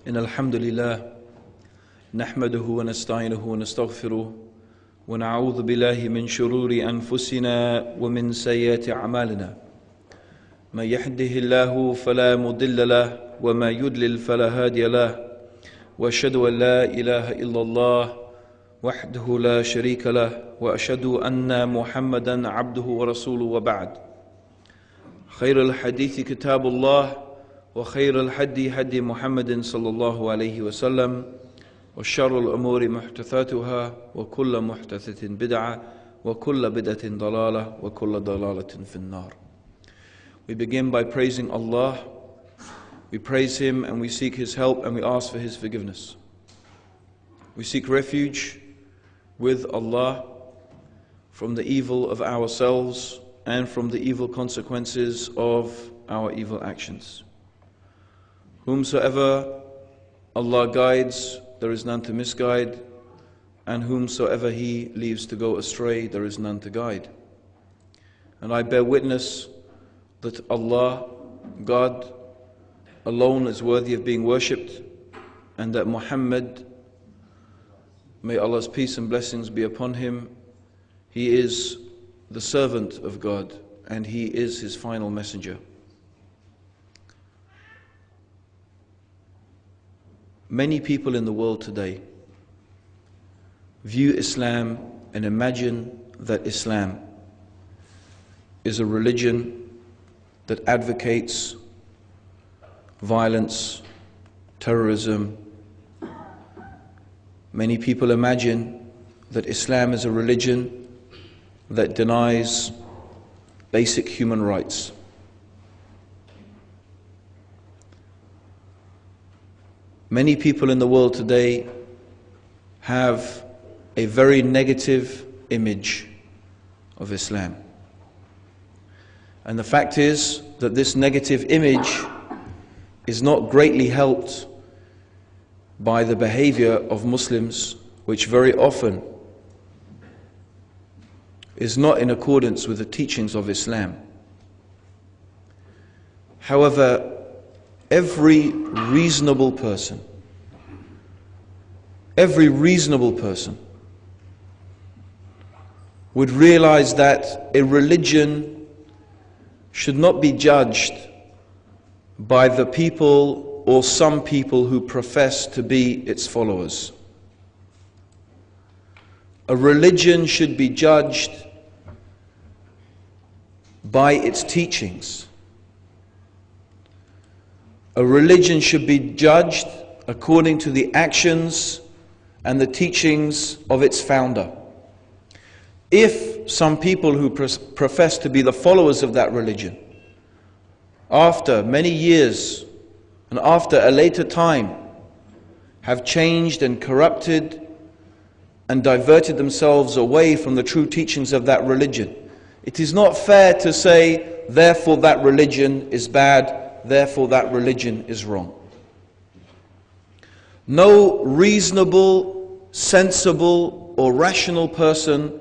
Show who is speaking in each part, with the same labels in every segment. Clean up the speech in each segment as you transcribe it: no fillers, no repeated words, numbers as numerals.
Speaker 1: إن الحمد لله نحمده ونستعينه ونستغفره ونعوذ بالله من شرور أنفسنا ومن سيئات أعمالنا من يهده الله فلا مضل له وما يضلل فلا هادي له وأشهد أن لا إله إلا الله وحده لا شريك له وأشهد أن محمدا عبده ورسوله وبعد خير الحديث كتاب الله وخير الهدي هدي محمد صلى الله عليه وسلم وشر الأمور محدثاتها وكل محدثة بدعة وكل بدعة ضلالة وكل ضلالة في النار. We begin by praising Allah. We praise Him and we seek His help and we ask for His forgiveness. We seek refuge with Allah from the evil of ourselves and from the evil consequences of our evil actions. Whomsoever Allah guides, there is none to misguide, and whomsoever He leaves to go astray, there is none to guide. And I bear witness that Allah, God, alone is worthy of being worshipped, and that Muhammad, may Allah's peace and blessings be upon him, he is the servant of God, and he is His final messenger. Many people in the world today view Islam and imagine that Islam is a religion that advocates violence, terrorism. Many people imagine that Islam is a religion that denies basic human rights. Many people in the world today have a very negative image of Islam. And the fact is that this negative image is not greatly helped by the behavior of Muslims, which very often is not in accordance with the teachings of Islam. However, every reasonable person would realize that a religion should not be judged by the people or some people who profess to be its followers. A religion should be judged by its teachings. A religion should be judged according to the actions and the teachings of its founder. If some people who profess to be the followers of that religion, after many years and after a later time, have changed and corrupted and diverted themselves away from the true teachings of that religion, it is not fair to say, therefore that religion is bad, therefore that religion is wrong. No reasonable, sensible, or rational person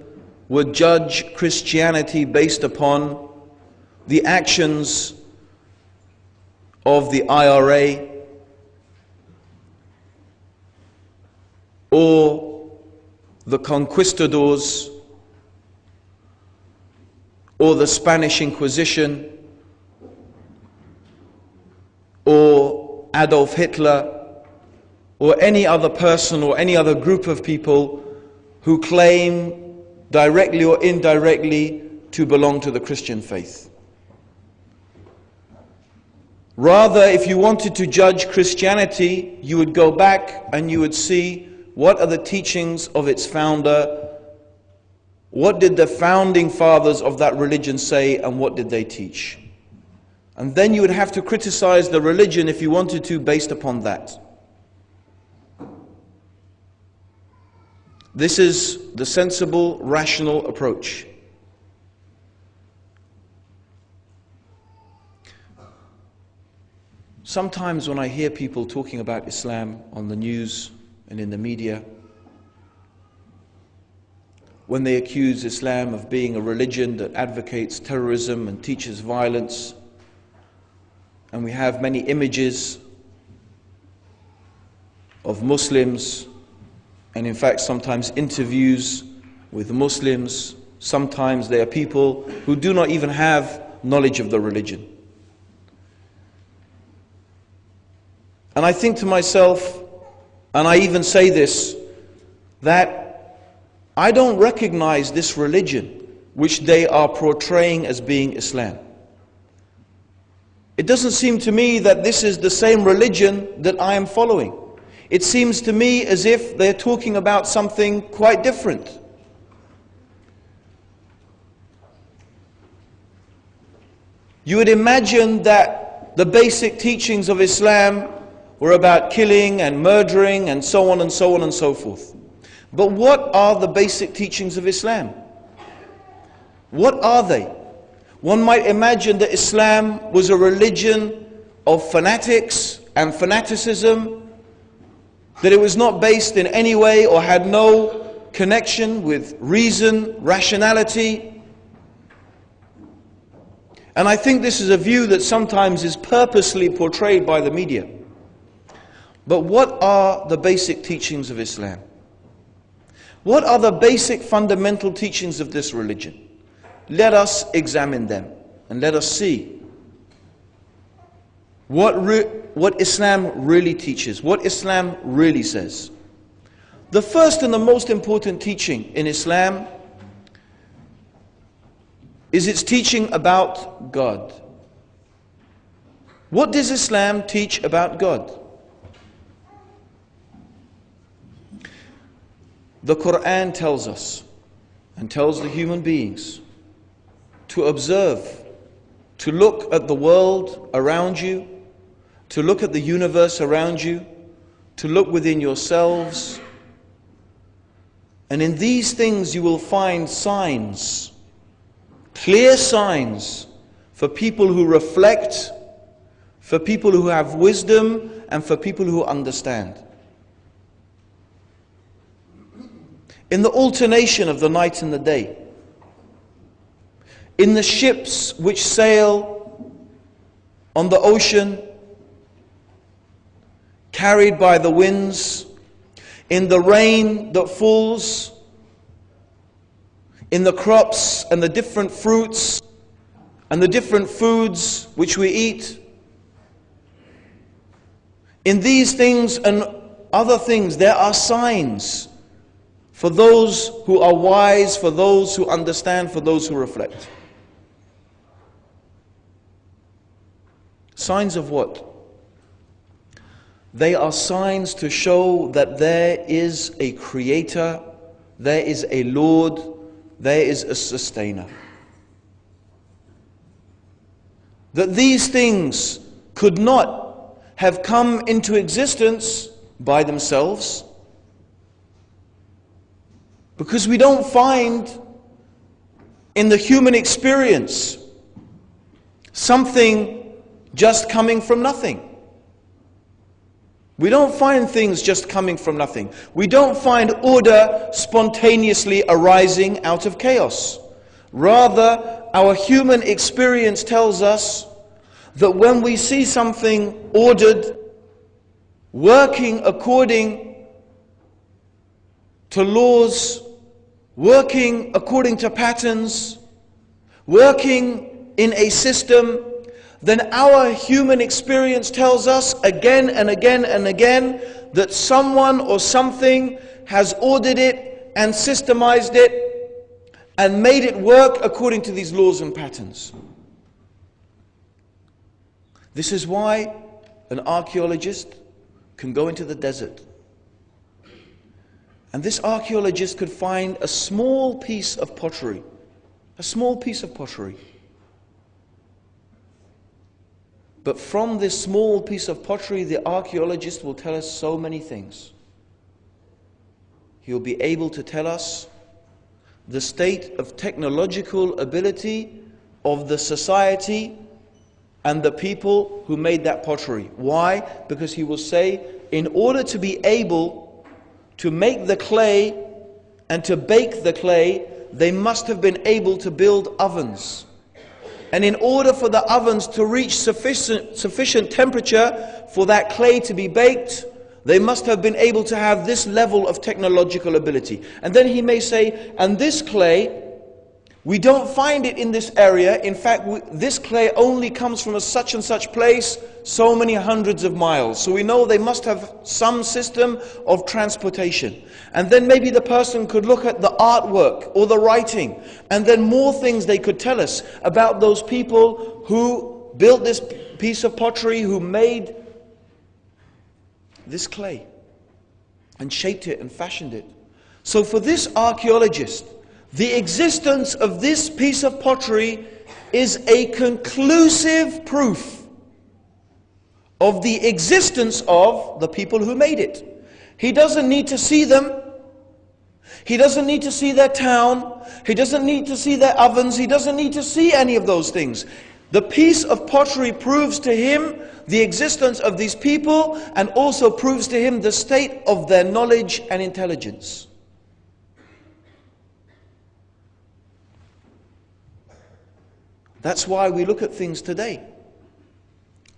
Speaker 1: would judge Christianity based upon the actions of the IRA or the conquistadors or the Spanish Inquisition or Adolf Hitler or any other person or any other group of people who claim directly or indirectly to belong to the Christian faith. Rather, if you wanted to judge Christianity, you would go back and you would see what are the teachings of its founder, what did the founding fathers of that religion say, and what did they teach. And then you would have to criticize the religion if you wanted to based upon that. This is the sensible, rational approach. Sometimes when I hear people talking about Islam on the news and in the media, when they accuse Islam of being a religion that advocates terrorism and teaches violence, and we have many images of Muslims, and in fact sometimes interviews with Muslims. Sometimes they are people who do not even have knowledge of the religion. And I think to myself, and I even say this, that I don't recognize this religion which they are portraying as being Islam. It doesn't seem to me that this is the same religion that I am following. It seems to me as if they're talking about something quite different. You would imagine that the basic teachings of Islam were about killing and murdering and so on and so on and so forth. But what are the basic teachings of Islam? What are they? One might imagine that Islam was a religion of fanatics and fanaticism, that it was not based in any way or had no connection with reason, rationality. And I think this is a view that sometimes is purposely portrayed by the media. But what are the basic teachings of Islam? What are the basic fundamental teachings of this religion? Let us examine them and let us see what Islam really teaches, what Islam really says. The first and the most important teaching in Islam is its teaching about God. What does Islam teach about God? The Quran tells us and tells the human beings to observe, to look at the world around you, to look at the universe around you, to look within yourselves. And in these things you will find signs, clear signs for people who reflect, for people who have wisdom, and for people who understand. In the alternation of the night and the day, in the ships which sail on the ocean, carried by the winds, in the rain that falls, in the crops and the different fruits and the different foods which we eat. In these things and other things there are signs for those who are wise, for those who understand, for those who reflect. Signs of what? They are signs to show that there is a creator, there is a Lord, there is a sustainer. That these things could not have come into existence by themselves, because we don't find in the human experience something just coming from nothing. We don't find things just coming from nothing. We don't find order spontaneously arising out of chaos. Rather, our human experience tells us that when we see something ordered, working according to laws, working according to patterns, working in a system, then our human experience tells us again and again and again that someone or something has ordered it and systemized it and made it work according to these laws and patterns. This is why an archaeologist can go into the desert, and this archaeologist could find a small piece of pottery, a small piece of pottery. But from this small piece of pottery, the archaeologist will tell us so many things. He'll be able to tell us the state of technological ability of the society and the people who made that pottery. Why? Because he will say, in order to be able to make the clay and to bake the clay, they must have been able to build ovens. And in order for the ovens to reach sufficient temperature for that clay to be baked, They must have been able to have this level of technological ability. And then he may say, and this clay, we don't find it in this area. In fact, this clay only comes from a such and such place, so many hundreds of miles. So we know they must have some system of transportation. And then maybe the person could look at the artwork or the writing, and then more things they could tell us about those people who built this piece of pottery, who made this clay and shaped it and fashioned it. So for this archaeologist, the existence of this piece of pottery is a conclusive proof of the existence of the people who made it. He doesn't need to see them. He doesn't need to see their town. He doesn't need to see their ovens. He doesn't need to see any of those things. The piece of pottery proves to him the existence of these people, and also proves to him the state of their knowledge and intelligence. That's why we look at things today.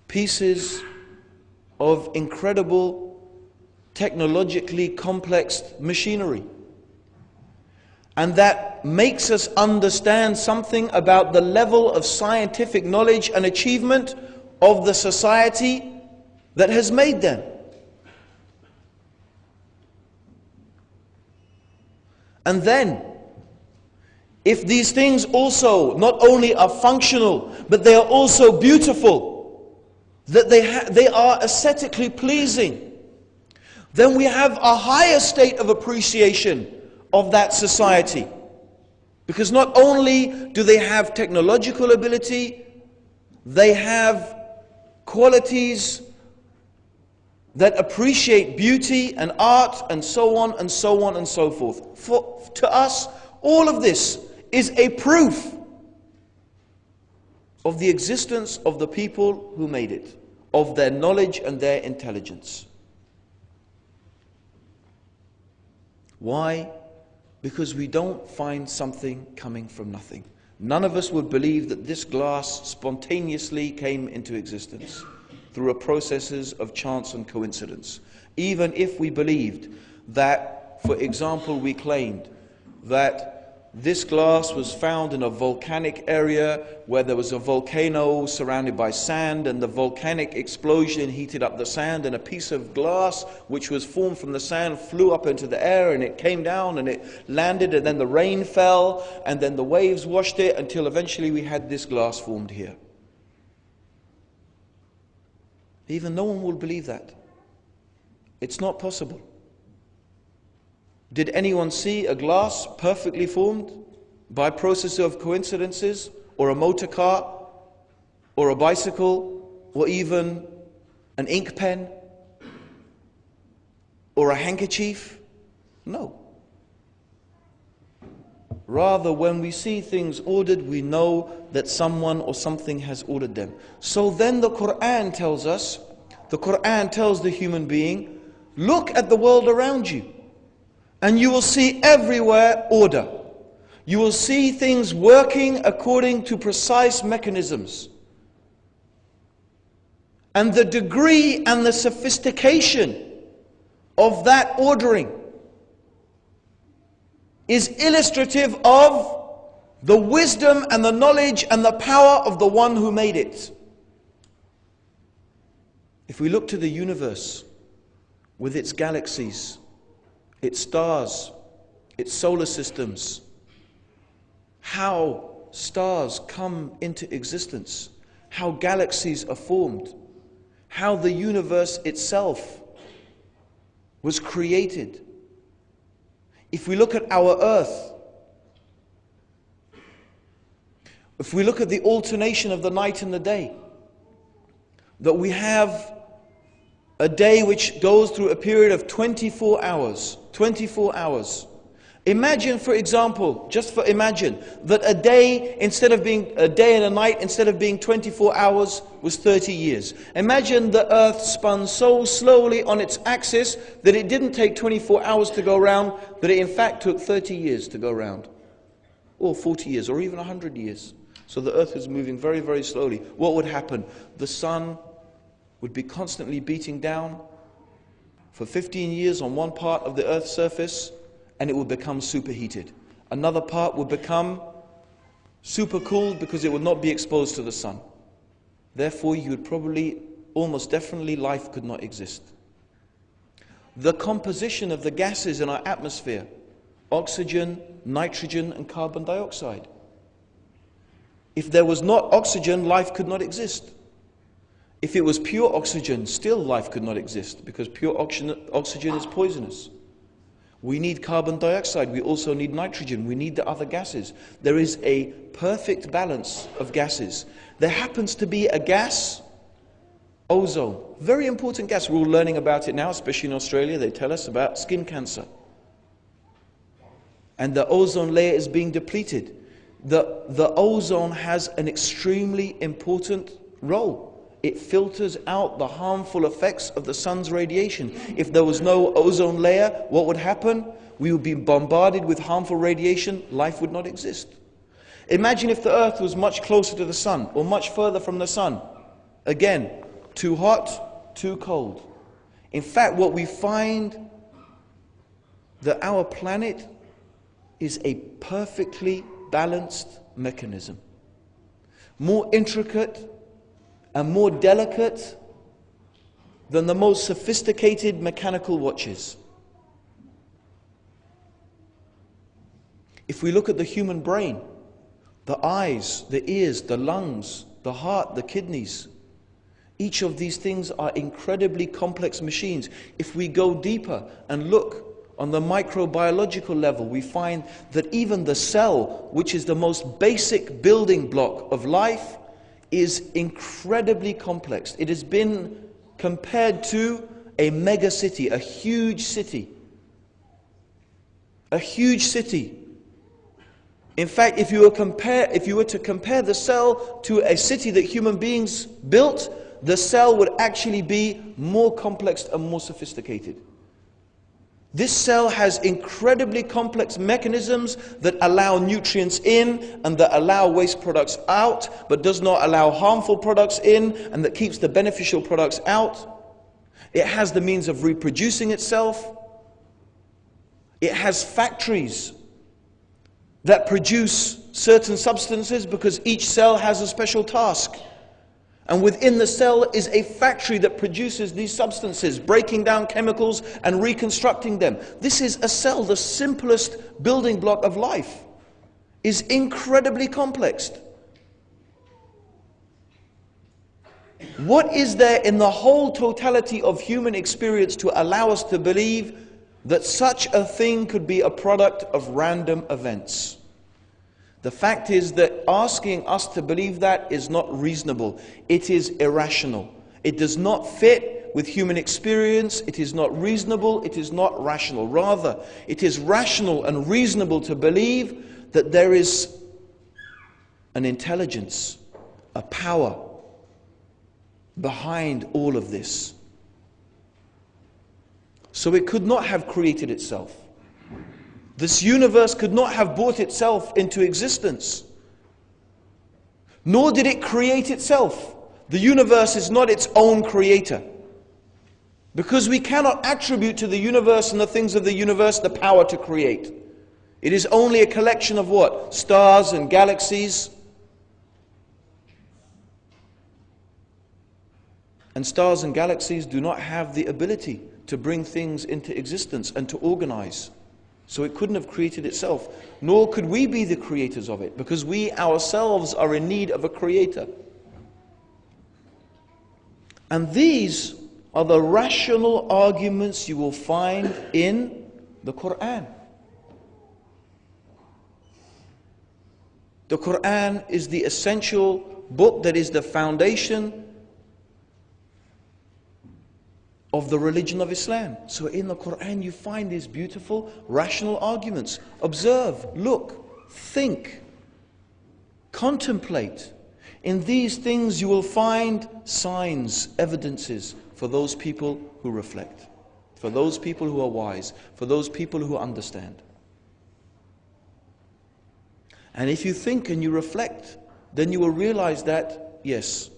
Speaker 1: Pieces of incredible, technologically complex machinery. And that makes us understand something about the level of scientific knowledge and achievement of the society that has made them. And then, if these things also not only are functional, but they are also beautiful, that they are aesthetically pleasing, then we have a higher state of appreciation of that society. Because not only do they have technological ability, they have qualities that appreciate beauty and art and so on and so on and so forth. To us, all of this is a proof of the existence of the people who made it, of their knowledge and their intelligence. Why? Because we don't find something coming from nothing. None of us would believe that this glass spontaneously came into existence through a processes of chance and coincidence. Even if we believed that, for example, we claimed that this glass was found in a volcanic area where there was a volcano surrounded by sand, and the volcanic explosion heated up the sand, and a piece of glass which was formed from the sand flew up into the air, and it came down and it landed, and then the rain fell, and then the waves washed it, until eventually we had this glass formed here. Even no one will believe that. It's not possible. Did anyone see a glass perfectly formed by process of coincidences, or a motor car, or a bicycle, or even an ink pen, or a handkerchief? No. Rather, when we see things ordered, we know that someone or something has ordered them. So then the Quran tells us, the Quran tells the human being, look at the world around you, and you will see everywhere order. You will see things working according to precise mechanisms. And the degree and the sophistication of that ordering is illustrative of the wisdom and the knowledge and the power of the one who made it. If we look to the universe with its galaxies, its stars, its solar systems, how stars come into existence, how galaxies are formed, how the universe itself was created. If we look at our earth, if we look at the alternation of the night and the day, that we have a day which goes through a period of 24 hours. 24 hours. Imagine, for example, imagine that a day, instead of being a day and a night, instead of being 24 hours, was 30 years. Imagine the earth spun so slowly on its axis that it didn't take 24 hours to go round, but it in fact took 30 years to go round. Or 40 years, or even 100 years. So the earth is moving very, very slowly. What would happen? The sun would be constantly beating down for 15 years on one part of the earth's surface, and it would become superheated. Another part would become super cooled because it would not be exposed to the sun. Therefore, you would probably, almost definitely, life could not exist. The composition of the gases in our atmosphere: oxygen, nitrogen, and carbon dioxide. If there was not oxygen, life could not exist. If it was pure oxygen, still life could not exist, because pure oxygen is poisonous. We need carbon dioxide, we also need nitrogen, we need the other gases. There is a perfect balance of gases. There happens to be a gas, ozone, very important gas. We're all learning about it now, especially in Australia. They tell us about skin cancer. And the ozone layer is being depleted. The ozone has an extremely important role. It filters out the harmful effects of the sun's radiation. If there was no ozone layer, what would happen? We would be bombarded with harmful radiation. Life would not exist. Imagine if the earth was much closer to the sun or much further from the sun. Again, too hot, too cold. In fact, what we find, that our planet is a perfectly balanced mechanism. More intricate and more delicate than the most sophisticated mechanical watches. If we look at the human brain, the eyes, the ears, the lungs, the heart, the kidneys, each of these things are incredibly complex machines. If we go deeper and look on the microbiological level, we find that even the cell, which is the most basic building block of life, is incredibly complex. It has been compared to a mega city, a huge city. A huge city. In fact, if you were to compare the cell to a city that human beings built, the cell would actually be more complex and more sophisticated. This cell has incredibly complex mechanisms that allow nutrients in and that allow waste products out, but does not allow harmful products in, and that keeps the beneficial products out. It has the means of reproducing itself. It has factories that produce certain substances because each cell has a special task. And within the cell is a factory that produces these substances, breaking down chemicals and reconstructing them. This is a cell. The simplest building block of life is incredibly complex. What is there in the whole totality of human experience to allow us to believe that such a thing could be a product of random events? The fact is that asking us to believe that is not reasonable. It is irrational. It does not fit with human experience. It is not reasonable. It is not rational. Rather, it is rational and reasonable to believe that there is an intelligence, a power behind all of this. So it could not have created itself. This universe could not have brought itself into existence. Nor did it create itself. The universe is not its own creator. Because we cannot attribute to the universe and the things of the universe the power to create. It is only a collection of what? Stars and galaxies. And stars and galaxies do not have the ability to bring things into existence and to organize. So it couldn't have created itself, nor could we be the creators of it, because we ourselves are in need of a creator. And these are the rational arguments you will find in the Quran. The Quran is the essential book that is the foundation of the religion of Islam. So in the Quran you find these beautiful rational arguments. Observe, look, think, contemplate. In these things you will find signs, evidences for those people who reflect, for those people who are wise, for those people who understand. And if you think and you reflect, then you will realize that, yes,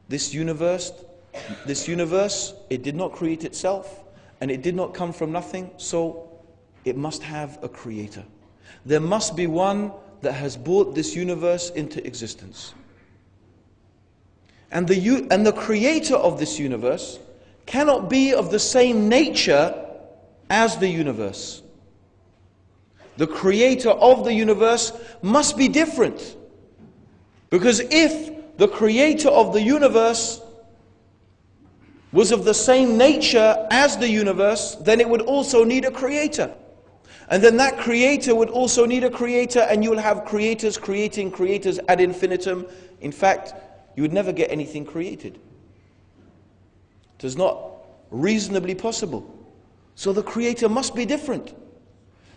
Speaker 1: this universe, it did not create itself, and it did not come from nothing, so it must have a creator. There must be one that has brought this universe into existence. And the creator of this universe cannot be of the same nature as the universe. The creator of the universe must be different. Because if the creator of the universe was of the same nature as the universe, then it would also need a creator. And then that creator would also need a creator, and you will have creators creating creators ad infinitum. In fact, you would never get anything created. It is not reasonably possible. So the creator must be different.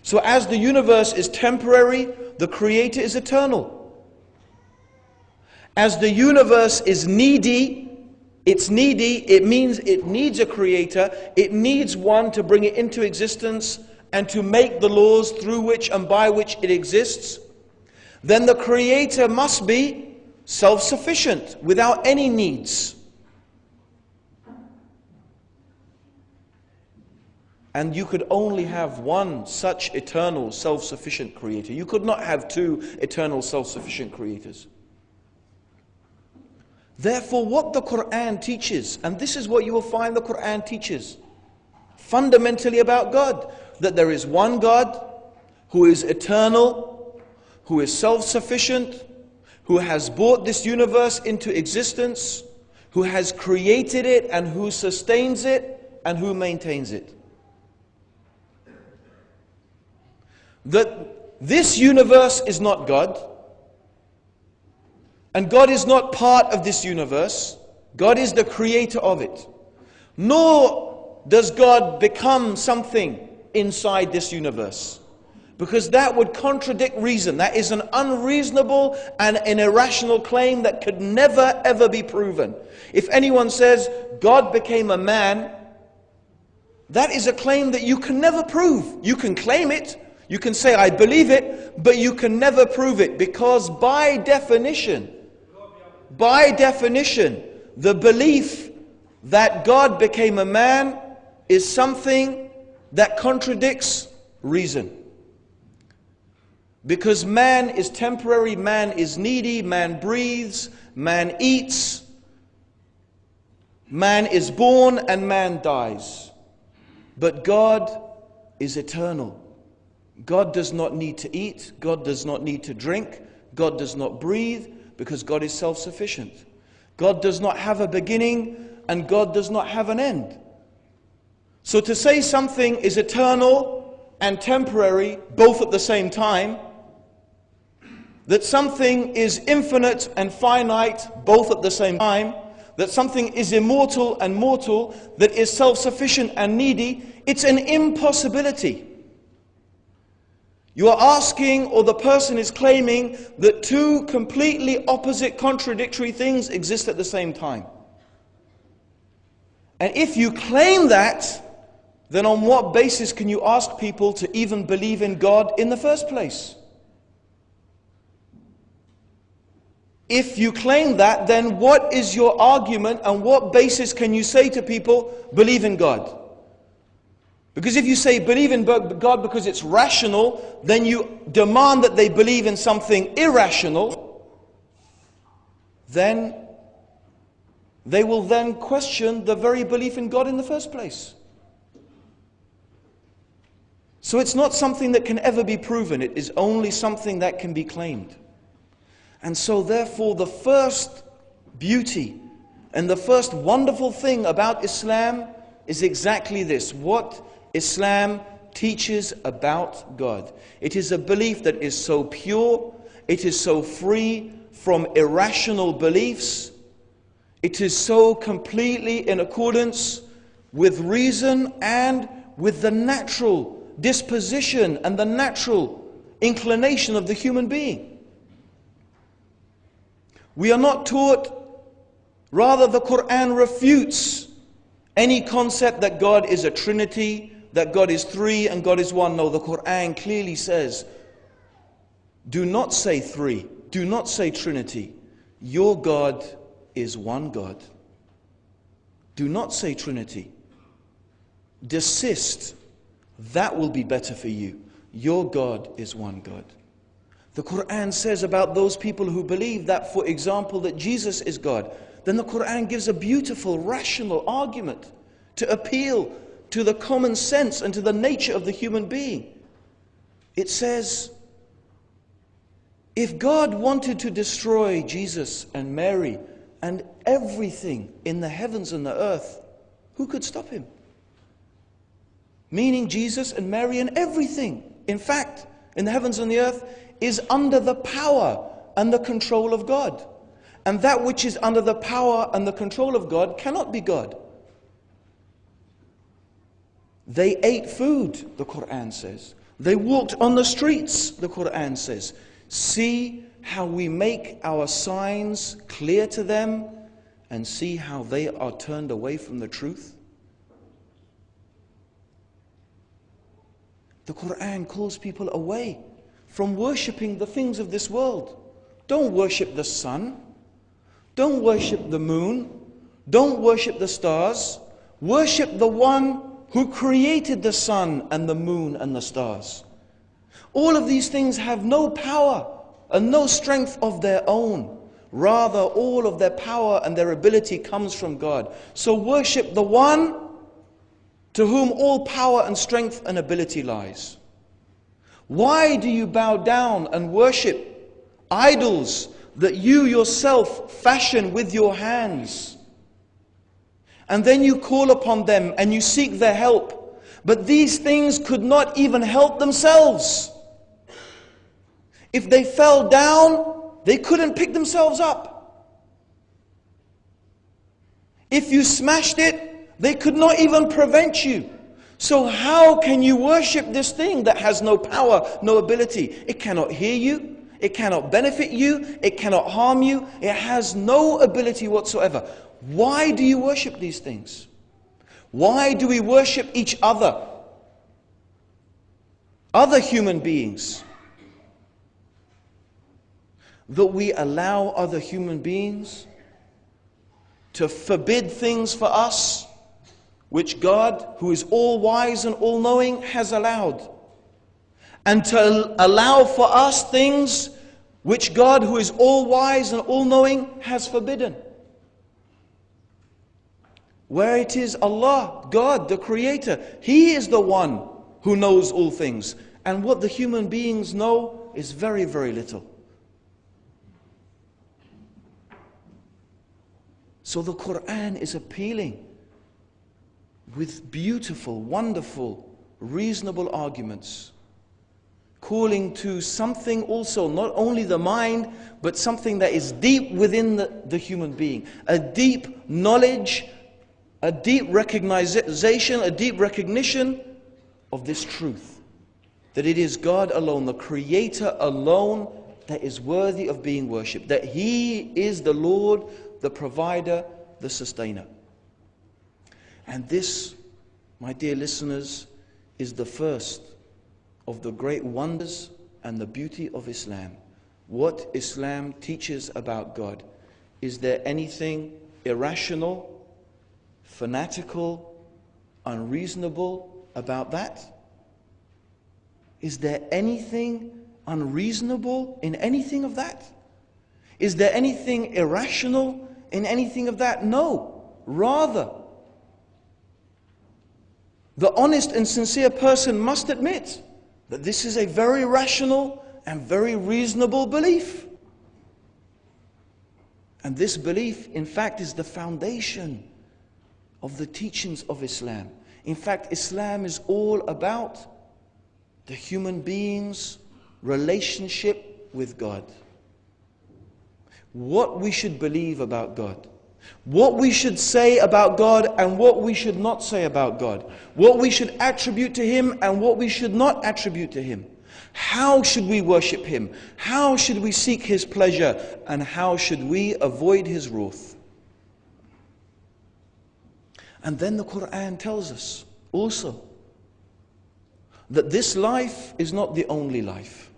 Speaker 1: So as the universe is temporary, the creator is eternal. As the universe is needy, it means it needs a creator. It needs one to bring it into existence and to make the laws through which and by which it exists. Then the creator must be self-sufficient, without any needs. And you could only have one such eternal self-sufficient creator. You could not have two eternal self-sufficient creators. Therefore, what the Quran teaches, and this is what you will find the Quran teaches, fundamentally about God, that there is one God who is eternal, who is self-sufficient, who has brought this universe into existence, who has created it and who sustains it and who maintains it. That this universe is not God, and God is not part of this universe. God is the creator of it. Nor does God become something inside this universe, because that would contradict reason. That is an unreasonable and an irrational claim that could never ever be proven. If anyone says God became a man, that is a claim that you can never prove. You can claim it, you can say I believe it, but you can never prove it, because by definition, the belief that God became a man is something that contradicts reason. Because man is temporary, man is needy, man breathes, man eats, man is born and man dies. But God is eternal. God does not need to eat, God does not need to drink, God does not breathe, because God is self-sufficient. God does not have a beginning and God does not have an end. So to say something is eternal and temporary both at the same time, that something is infinite and finite both at the same time, that something is immortal and mortal, that is self-sufficient and needy, it's an impossibility. You are asking, or the person is claiming, that two completely opposite, contradictory things exist at the same time. And if you claim that, then on what basis can you ask people to even believe in God in the first place? If you claim that, then what is your argument and what basis can you say to people, believe in God? Because if you say believe in God because it's rational, then you demand that they believe in something irrational, then they will then question the very belief in God in the first place. So it's not something that can ever be proven, it is only something that can be claimed. And so therefore the first beauty and the first wonderful thing about Islam is exactly this: what Islam teaches about God. It is a belief that is so pure, it is so free from irrational beliefs, it is so completely in accordance with reason and with the natural disposition and the natural inclination of the human being. We are not taught, rather the Quran refutes any concept that God is a trinity, that God is three and God is one. No, the Quran clearly says, do not say three, do not say trinity. Your God is one God. Do not say trinity. desist. That will be better for you. Your God is one God. The Quran says about those people who believe that, for example, that Jesus is God, then the Quran gives a beautiful, rational argument to appeal to the common sense and to the nature of the human being. It says, if God wanted to destroy Jesus and Mary and everything in the heavens and the earth, who could stop him? Meaning Jesus and Mary and everything, in fact, in the heavens and the earth, is under the power and the control of God. And that which is under the power and the control of God cannot be God. They ate food, the Quran says. They walked on the streets, the Quran says. See how we make our signs clear to them, and see how they are turned away from the truth. The Quran calls people away from worshipping the things of this world. Don't worship the sun. Don't worship the moon. Don't worship the stars. Worship the one who created the sun and the moon and the stars. All of these things have no power and no strength of their own. Rather, all of their power and their ability comes from God. So worship the one to whom all power and strength and ability lies. Why do you bow down and worship idols that you yourself fashion with your hands? And then you call upon them and you seek their help. But these things could not even help themselves. If they fell down, they couldn't pick themselves up. If you smashed it, they could not even prevent you. So how can you worship this thing that has no power, no ability? It cannot hear you. It cannot benefit you. It cannot harm you. It has no ability whatsoever. Why do you worship these things? Why do we worship each other? Other human beings. That we allow other human beings to forbid things for us which God, who is all-wise and all-knowing, has allowed. And to allow for us things which God, who is all-wise and all-knowing, has forbidden. Where it is Allah, God, the Creator, He is the one who knows all things. And what the human beings know is very, very little. So the Quran is appealing with beautiful, wonderful, reasonable arguments, calling to something also, not only the mind, but something that is deep within the human being. A deep knowledge, a deep recognition, a deep recognition of this truth. That it is God alone, the Creator alone, that is worthy of being worshipped. That He is the Lord, the provider, the sustainer. And this, my dear listeners, is the first of the great wonders and the beauty of Islam. What Islam teaches about God. Is there anything irrational, fanatical, unreasonable about that? Is there anything unreasonable in anything of that? Is there anything irrational in anything of that? No. Rather, the honest and sincere person must admit that this is a very rational and very reasonable belief. And this belief, in fact, is the foundation of the teachings of Islam. In fact, Islam is all about the human being's relationship with God. What we should believe about God. What we should say about God and what we should not say about God. What we should attribute to Him and what we should not attribute to Him. How should we worship Him? How should we seek His pleasure? And how should we avoid His wrath? And then the Quran tells us also that this life is not the only life.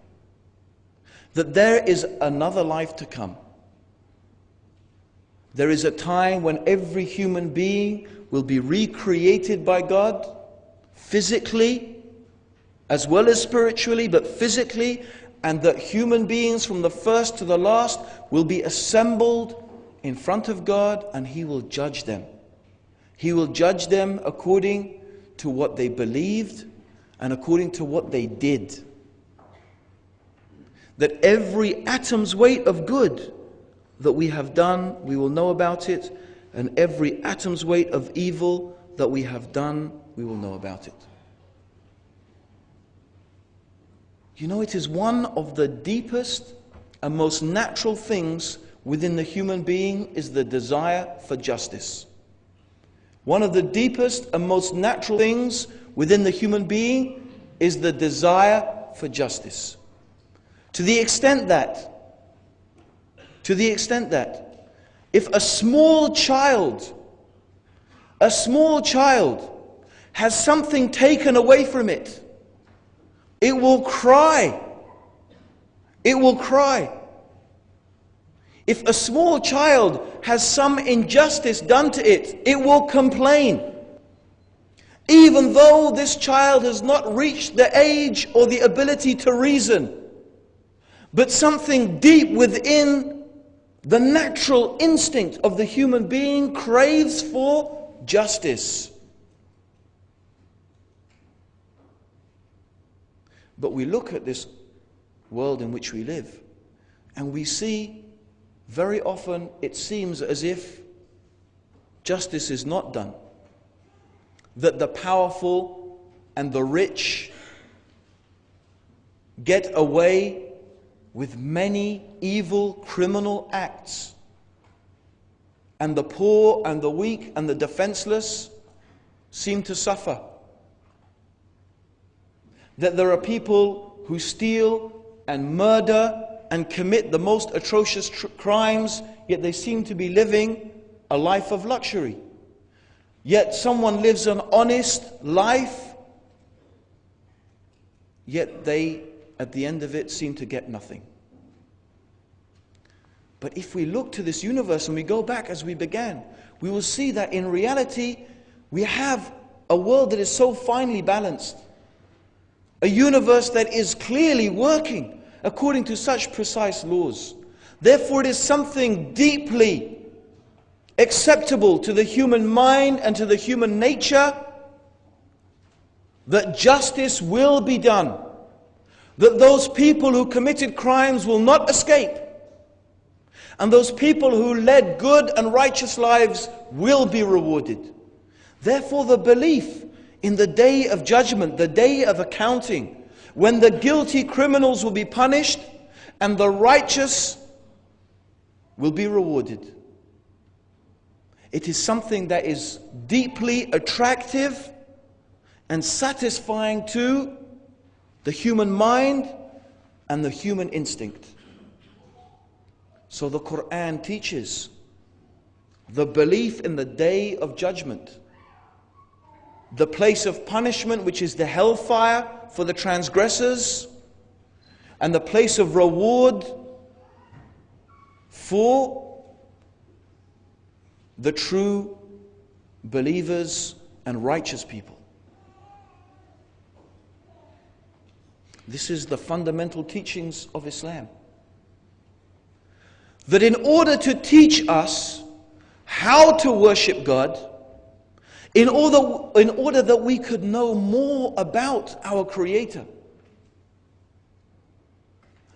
Speaker 1: That there is another life to come. There is a time when every human being will be recreated by God physically as well as spiritually, but physically, and that human beings from the first to the last will be assembled in front of God, and He will judge them. He will judge them according to what they believed and according to what they did. That every atom's weight of good that we have done, we will know about it, and every atom's weight of evil that we have done, we will know about it. You know, it is one of the deepest and most natural things within the human being is the desire for justice. One of the deepest and most natural things within the human being is the desire for justice. To the extent that if a small child has something taken away from it, it will cry. It will cry. If a small child has some injustice done to it, it will complain. Even though this child has not reached the age or the ability to reason, but something deep within the natural instinct of the human being craves for justice. But we look at this world in which we live, and we see very often it seems as if justice is not done. That the powerful and the rich get away with many evil criminal acts, and the poor and the weak and the defenseless seem to suffer. That there are people who steal and murder and commit the most atrocious crimes, yet they seem to be living a life of luxury. Yet someone lives an honest life, yet they, at the end of it, seem to get nothing. But if we look to this universe and we go back as we began, we will see that in reality, we have a world that is so finely balanced. A universe that is clearly working according to such precise laws. Therefore, it is something deeply acceptable to the human mind and to the human nature that justice will be done. That those people who committed crimes will not escape. And those people who led good and righteous lives will be rewarded. Therefore, the belief in the day of judgment, the day of accounting, when the guilty criminals will be punished and the righteous will be rewarded. It is something that is deeply attractive and satisfying to the human mind and the human instinct. So the Quran teaches the belief in the day of judgment, the place of punishment, which is the hellfire for the transgressors, and the place of reward for the true believers and righteous people. This is the fundamental teachings of Islam. That in order to teach us how to worship God, in order that we could know more about our Creator,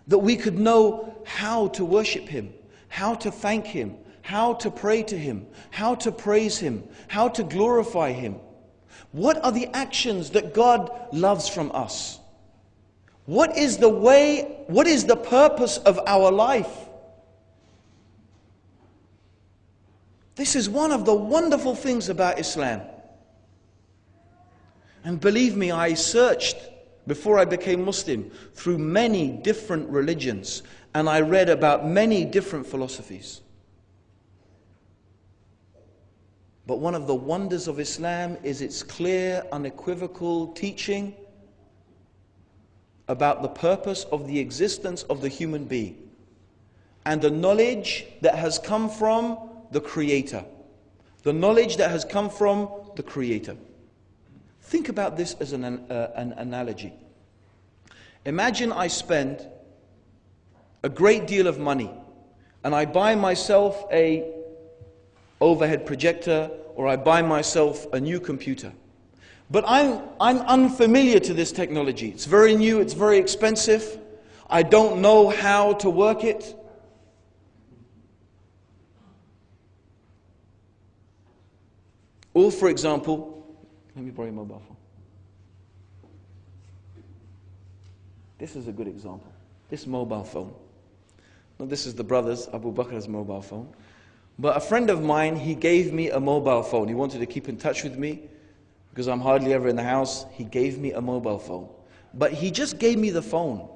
Speaker 1: that we could know how to worship Him, how to thank Him, how to pray to Him, how to praise Him, how to glorify Him. What are the actions that God loves from us? What is the way, what is the purpose of our life? This is one of the wonderful things about Islam. And believe me, I searched before I became Muslim through many different religions, and I read about many different philosophies. But one of the wonders of Islam is its clear, unequivocal teaching about the purpose of the existence of the human being and the knowledge that has come from the Creator. The knowledge that has come from the Creator. Think about this as an analogy. Imagine I spend a great deal of money and I buy myself a overhead projector, or I buy myself a new computer. But I'm unfamiliar to this technology. It's very new, it's very expensive. I don't know how to work it. Or, for example, let me borrow your mobile phone. This is a good example. This mobile phone. Now, this is the brother's, Abu Bakr's mobile phone. But a friend of mine, he gave me a mobile phone. He wanted to keep in touch with me because I'm hardly ever in the house. He gave me a mobile phone. But he just gave me the phone.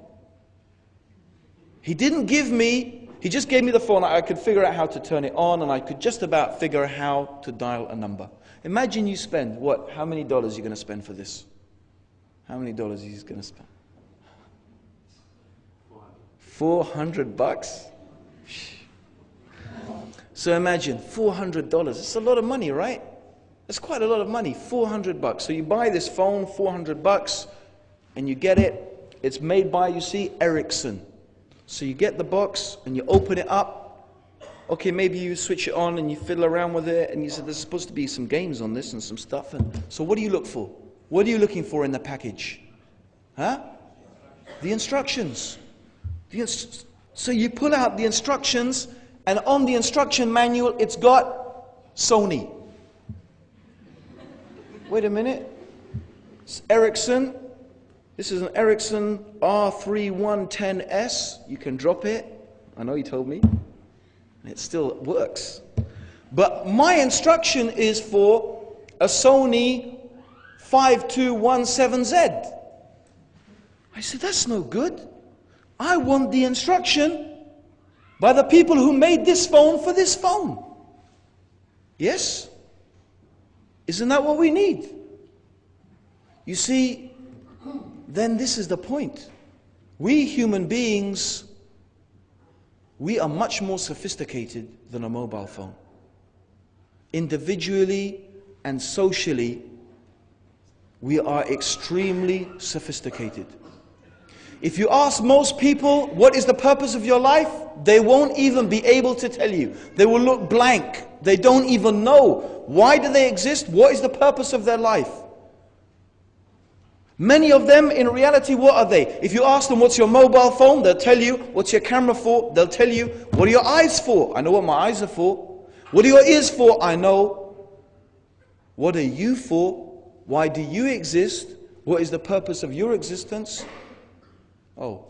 Speaker 1: He didn't give me, he just gave me the phone. I could figure out how to turn it on, and I could just about figure out how to dial a number. Imagine you spend, what, how many dollars are you going to spend for this? How many dollars are you going to spend? $400? So imagine, $400. It's a lot of money, right? It's quite a lot of money, $400. So you buy this phone, $400, and you get it. It's made by, you see, Ericsson. So you get the box and you open it up. Okay, maybe you switch it on and you fiddle around with it, and you said there's supposed to be some games on this and some stuff. And so what do you look for? What are you looking for in the package? Huh? The instructions. So you pull out the instructions, and on the instruction manual it's got Sony. Wait a minute. It's Ericsson. This is an Ericsson R3110S. You can drop it. I know you told me. And it still works. But my instruction is for a Sony 5217Z. I said, that's no good. I want the instruction by the people who made this phone for this phone. Yes? Isn't that what we need? You see, then this is the point. We human beings, we are much more sophisticated than a mobile phone. Individually and socially, we are extremely sophisticated. If you ask most people, what is the purpose of your life? They won't even be able to tell you. They will look blank. They don't even know. Why do they exist? What is the purpose of their life? Many of them, in reality, what are they? If you ask them, what's your mobile phone? They'll tell you. What's your camera for? They'll tell you. What are your eyes for? I know what my eyes are for. What are your ears for? I know. What are you for? Why do you exist? What is the purpose of your existence? Oh,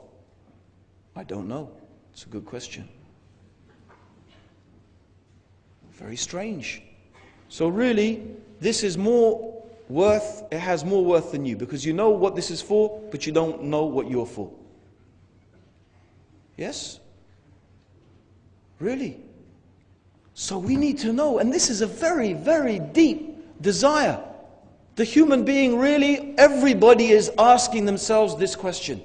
Speaker 1: I don't know. It's a good question. Very strange. So really, this is more worth, it has more worth than you, because you know what this is for, but you don't know what you're for. Yes? Really? So we need to know, and this is a very, very deep desire. The human being, really, everybody is asking themselves this question.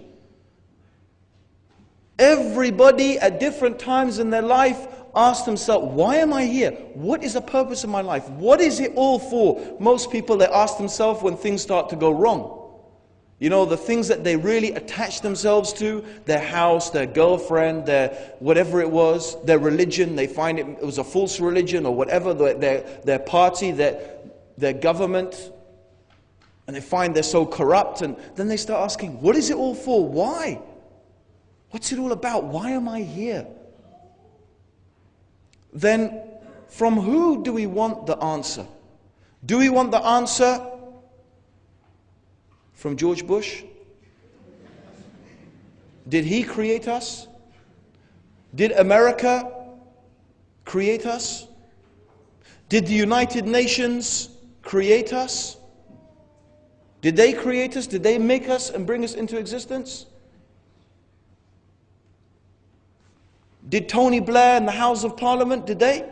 Speaker 1: Everybody at different times in their life ask themselves, why am I here? What is the purpose of my life? What is it all for? Most people, they ask themselves when things start to go wrong. You know, the things that they really attach themselves to, their house, their girlfriend, their whatever it was, their religion, they find it was a false religion or whatever, their party, their government, and they find they're so corrupt, and then they start asking, what is it all for? Why? What's it all about? Why am I here? Then, from who do we want the answer? Do we want the answer from George Bush? Did he create us? Did America create us? Did the United Nations create us? Did they create us? Did they make us and bring us into existence? Did Tony Blair and the House of Parliament, did they?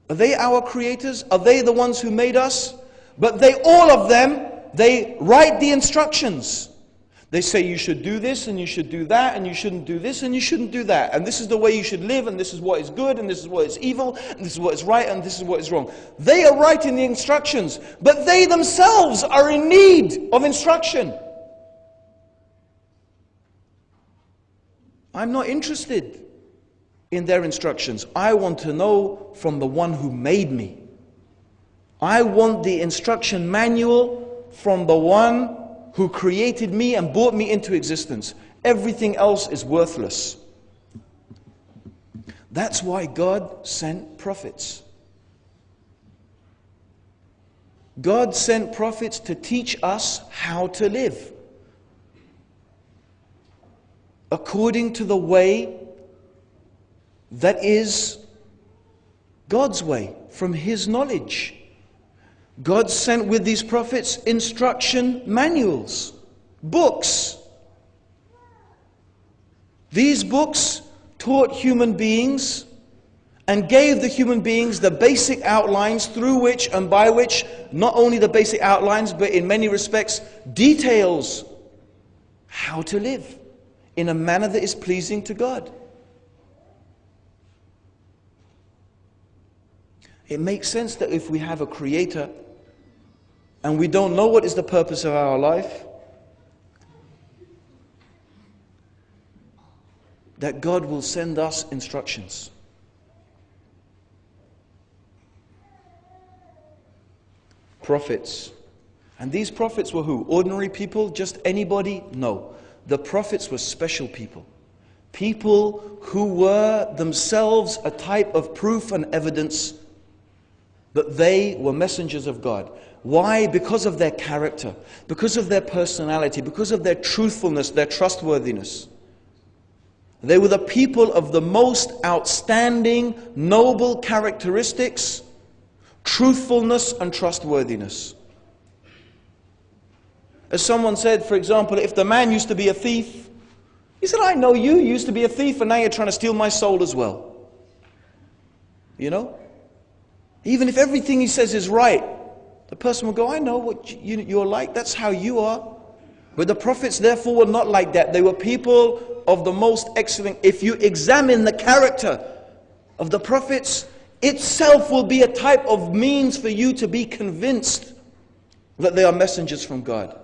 Speaker 1: Are they our creators? Are they the ones who made us? But they, all of them, they write the instructions. They say you should do this and you should do that and you shouldn't do this and you shouldn't do that. And this is the way you should live and this is what is good and this is what is evil and this is what is right and this is what is wrong. They are writing the instructions, but they themselves are in need of instruction. I'm not interested in their instructions. I want to know from the one who made me. I want the instruction manual from the one who created me and brought me into existence. Everything else is worthless. That's why God sent prophets. God sent prophets to teach us how to live according to the way that is God's way, from His knowledge. God sent with these prophets instruction manuals, books. These books taught human beings and gave the human beings the basic outlines through which and by which, not only the basic outlines, but in many respects, details how to live in a manner that is pleasing to God. It makes sense that if we have a creator and we don't know what is the purpose of our life, that God will send us instructions. Prophets. And these prophets were who? Ordinary people? Just anybody? No. The prophets were special people. People who were themselves a type of proof and evidence that they were messengers of God. Why? Because of their character, because of their personality, because of their truthfulness, their trustworthiness. They were the people of the most outstanding, noble characteristics, truthfulness and trustworthiness. As someone said, for example, if the man used to be a thief, he said, I know you used to be a thief and now you're trying to steal my soul as well. You know? Even if everything he says is right, the person will go, I know what you're like, that's how you are. But the prophets therefore were not like that. They were people of the most excellent. If you examine the character of the prophets, itself will be a type of means for you to be convinced that they are messengers from God.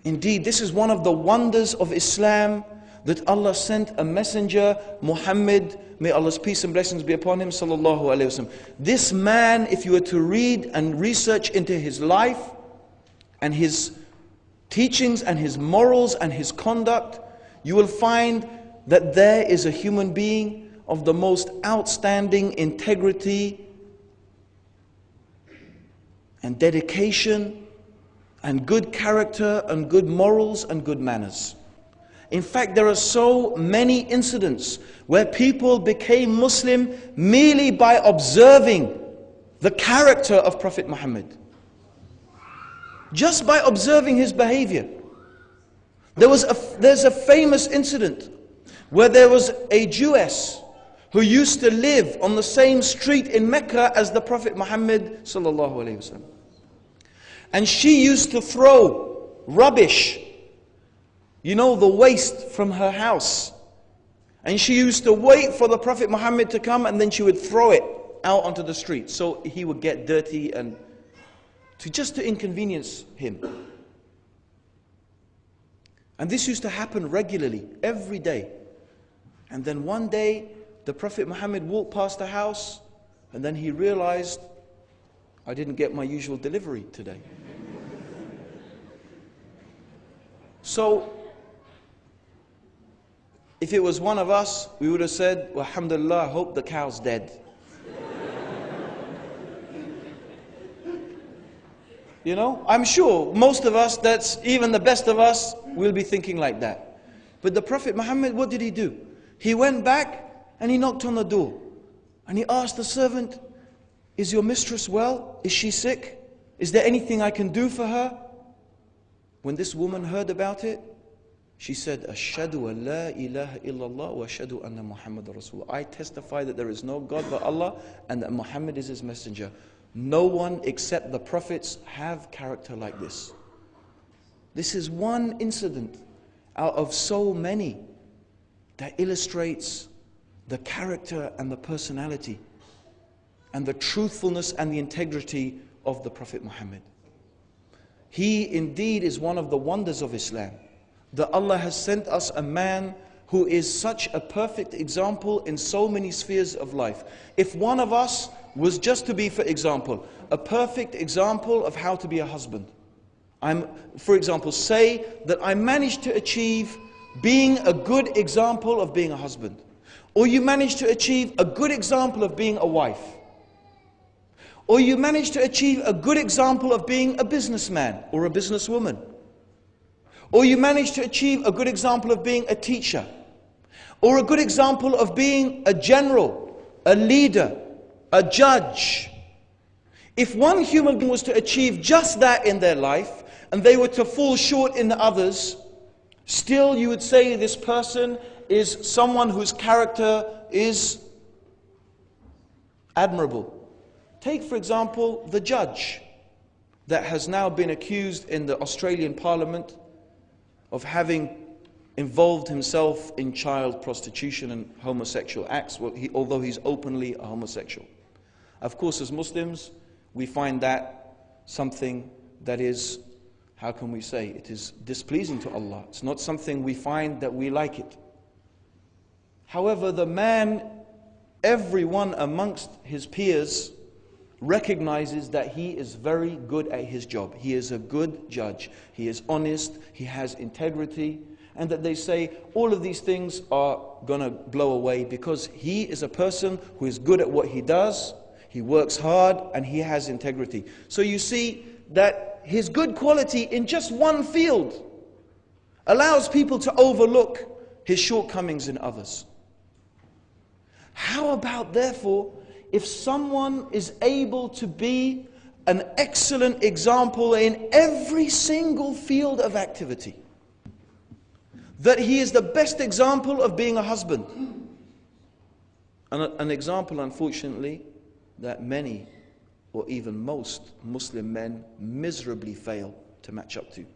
Speaker 1: Indeed, this is one of the wonders of Islam, that Allah sent a messenger, Muhammad, may Allah's peace and blessings be upon him, sallallahu alayhi wasallam. This man, if you were to read and research into his life and his teachings and his morals and his conduct, you will find that there is a human being of the most outstanding integrity and dedication and good character and good morals and good manners. In fact, there are so many incidents where people became Muslim merely by observing the character of Prophet Muhammad. Just by observing his behavior. There's a famous incident where there was a Jewess who used to live on the same street in Mecca as the Prophet Muhammad sallallahu alaihi wasallam. And she used to throw rubbish, you know, the waste from her house. And she used to wait for the Prophet Muhammad to come and then she would throw it out onto the street. So he would get dirty and just to inconvenience him. And this used to happen regularly, every day. And then one day, the Prophet Muhammad walked past the house and then he realized, I didn't get my usual delivery today. So, if it was one of us, we would have said, well, alhamdulillah, I hope the cow's dead. You know, I'm sure most of us, that's even the best of us, will be thinking like that. But the Prophet Muhammad, what did he do? He went back and he knocked on the door. And he asked the servant, is your mistress well? Is she sick? Is there anything I can do for her? When this woman heard about it, she said, Ashhadu an la ilaha illallah wa ashhadu anna Muhammad Rasulullah. I testify that there is no God but Allah and that Muhammad is his messenger. No one except the prophets have character like this. This is one incident out of so many that illustrates the character and the personality and the truthfulness and the integrity of the Prophet Muhammad. He indeed is one of the wonders of Islam, that Allah has sent us a man who is such a perfect example in so many spheres of life. If one of us was just to be, for example, a perfect example of how to be a husband. For example, say that I managed to achieve being a good example of being a husband. Or you managed to achieve a good example of being a wife. Or you managed to achieve a good example of being a businessman or a businesswoman. Or you managed to achieve a good example of being a teacher. Or a good example of being a general, a leader, a judge. If one human being was to achieve just that in their life, and they were to fall short in the others, still you would say this person is someone whose character is admirable. Take, for example, the judge that has now been accused in the Australian Parliament of having involved himself in child prostitution and homosexual acts, although he's openly a homosexual. Of course, as Muslims, we find that something that is, how can we say, it is displeasing to Allah. It's not something we find that we like it. However, the man, everyone amongst his peers, recognizes that he is very good at his job. He is a good judge. He is honest. He has integrity. And that they say all of these things are going to blow away because he is a person who is good at what he does. He works hard and he has integrity. So you see that his good quality in just one field allows people to overlook his shortcomings in others. How about, therefore, if someone is able to be an excellent example in every single field of activity? That he is the best example of being a husband. An example, unfortunately, that many or even most Muslim men miserably fail to match up to.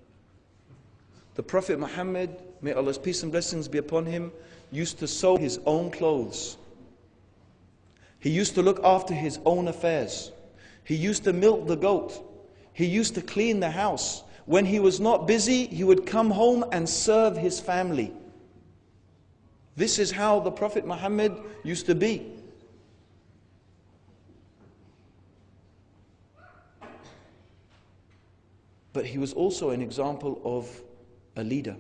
Speaker 1: The Prophet Muhammad, may Allah's peace and blessings be upon him, used to sew his own clothes. He used to look after his own affairs. He used to milk the goat. He used to clean the house. When he was not busy, he would come home and serve his family. This is how the Prophet Muhammad used to be. But he was also an example of a leader.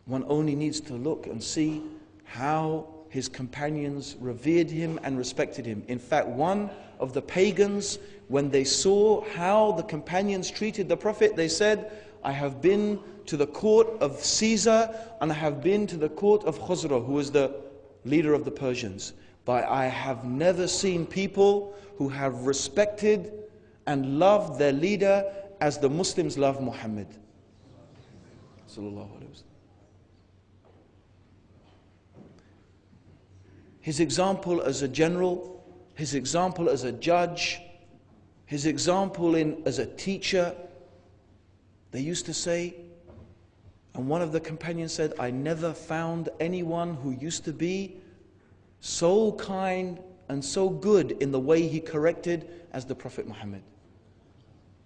Speaker 1: One only needs to look and see how his companions revered him and respected him. In fact, one of the pagans, when they saw how the companions treated the Prophet, they said, I have been to the court of Caesar and I have been to the court of Khosrow, who was the leader of the Persians. But I have never seen people who have respected and loved their leader as the Muslims love Muhammad. His example as a general, his example as a judge, his example as a teacher. They used to say, and one of the companions said, I never found anyone who used to be so kind and so good in the way he corrected as the Prophet Muhammad.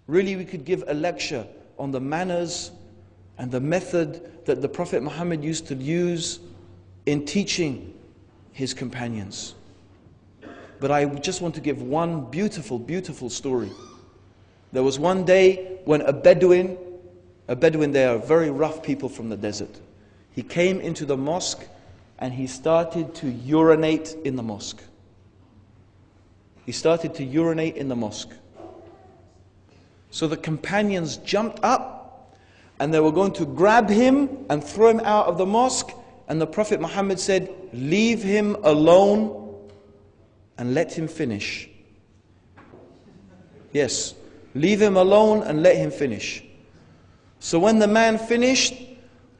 Speaker 1: Really, we could give a lecture on the manners and the method that the Prophet Muhammad used to use in teaching his companions. But I just want to give one beautiful, beautiful story. There was one day when a Bedouin, they are very rough people from the desert. He came into the mosque and he started to urinate in the mosque. He started to urinate in the mosque. So the companions jumped up and they were going to grab him and throw him out of the mosque. And the Prophet Muhammad said, leave him alone and let him finish. Yes, leave him alone and let him finish. So when the man finished,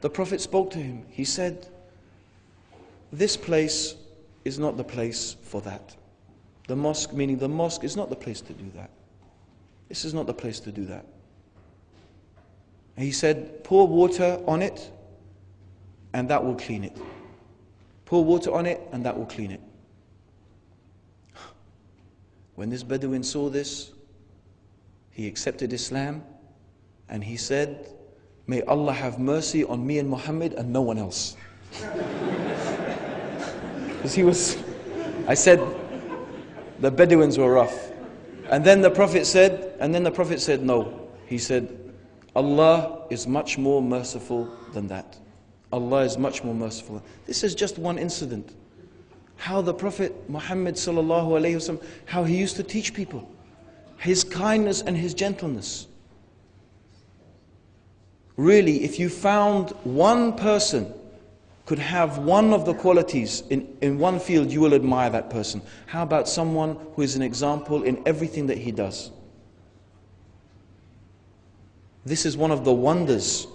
Speaker 1: the Prophet spoke to him. He said, this place is not the place for that. The mosque, meaning the mosque, is not the place to do that. This is not the place to do that. And he said, pour water on it and that will clean it. Pour water on it and that will clean it. When this Bedouin saw this, he accepted Islam and he said, may Allah have mercy on me and Muhammad and no one else. Because I said, the Bedouins were rough. And then the Prophet said, no. He said, Allah is much more merciful than that. Allah is much more merciful. This is just one incident. How the Prophet Muhammad sallallahu alaihi wasallam, how he used to teach people. His kindness and his gentleness. Really, if you found one person could have one of the qualities in one field, you will admire that person. How about someone who is an example in everything that he does? This is one of the wonders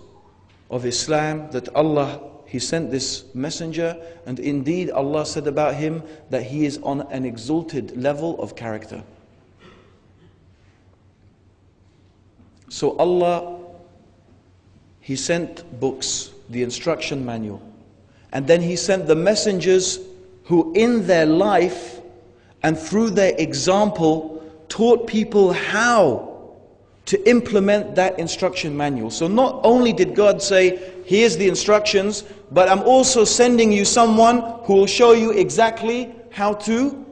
Speaker 1: of Islam, that Allah, He sent this messenger, and indeed Allah said about him that he is on an exalted level of character. So Allah, He sent books, the instruction manual, and then He sent the messengers who in their life and through their example taught people how to implement that instruction manual. So not only did God say, here's the instructions, but I'm also sending you someone who will show you exactly how to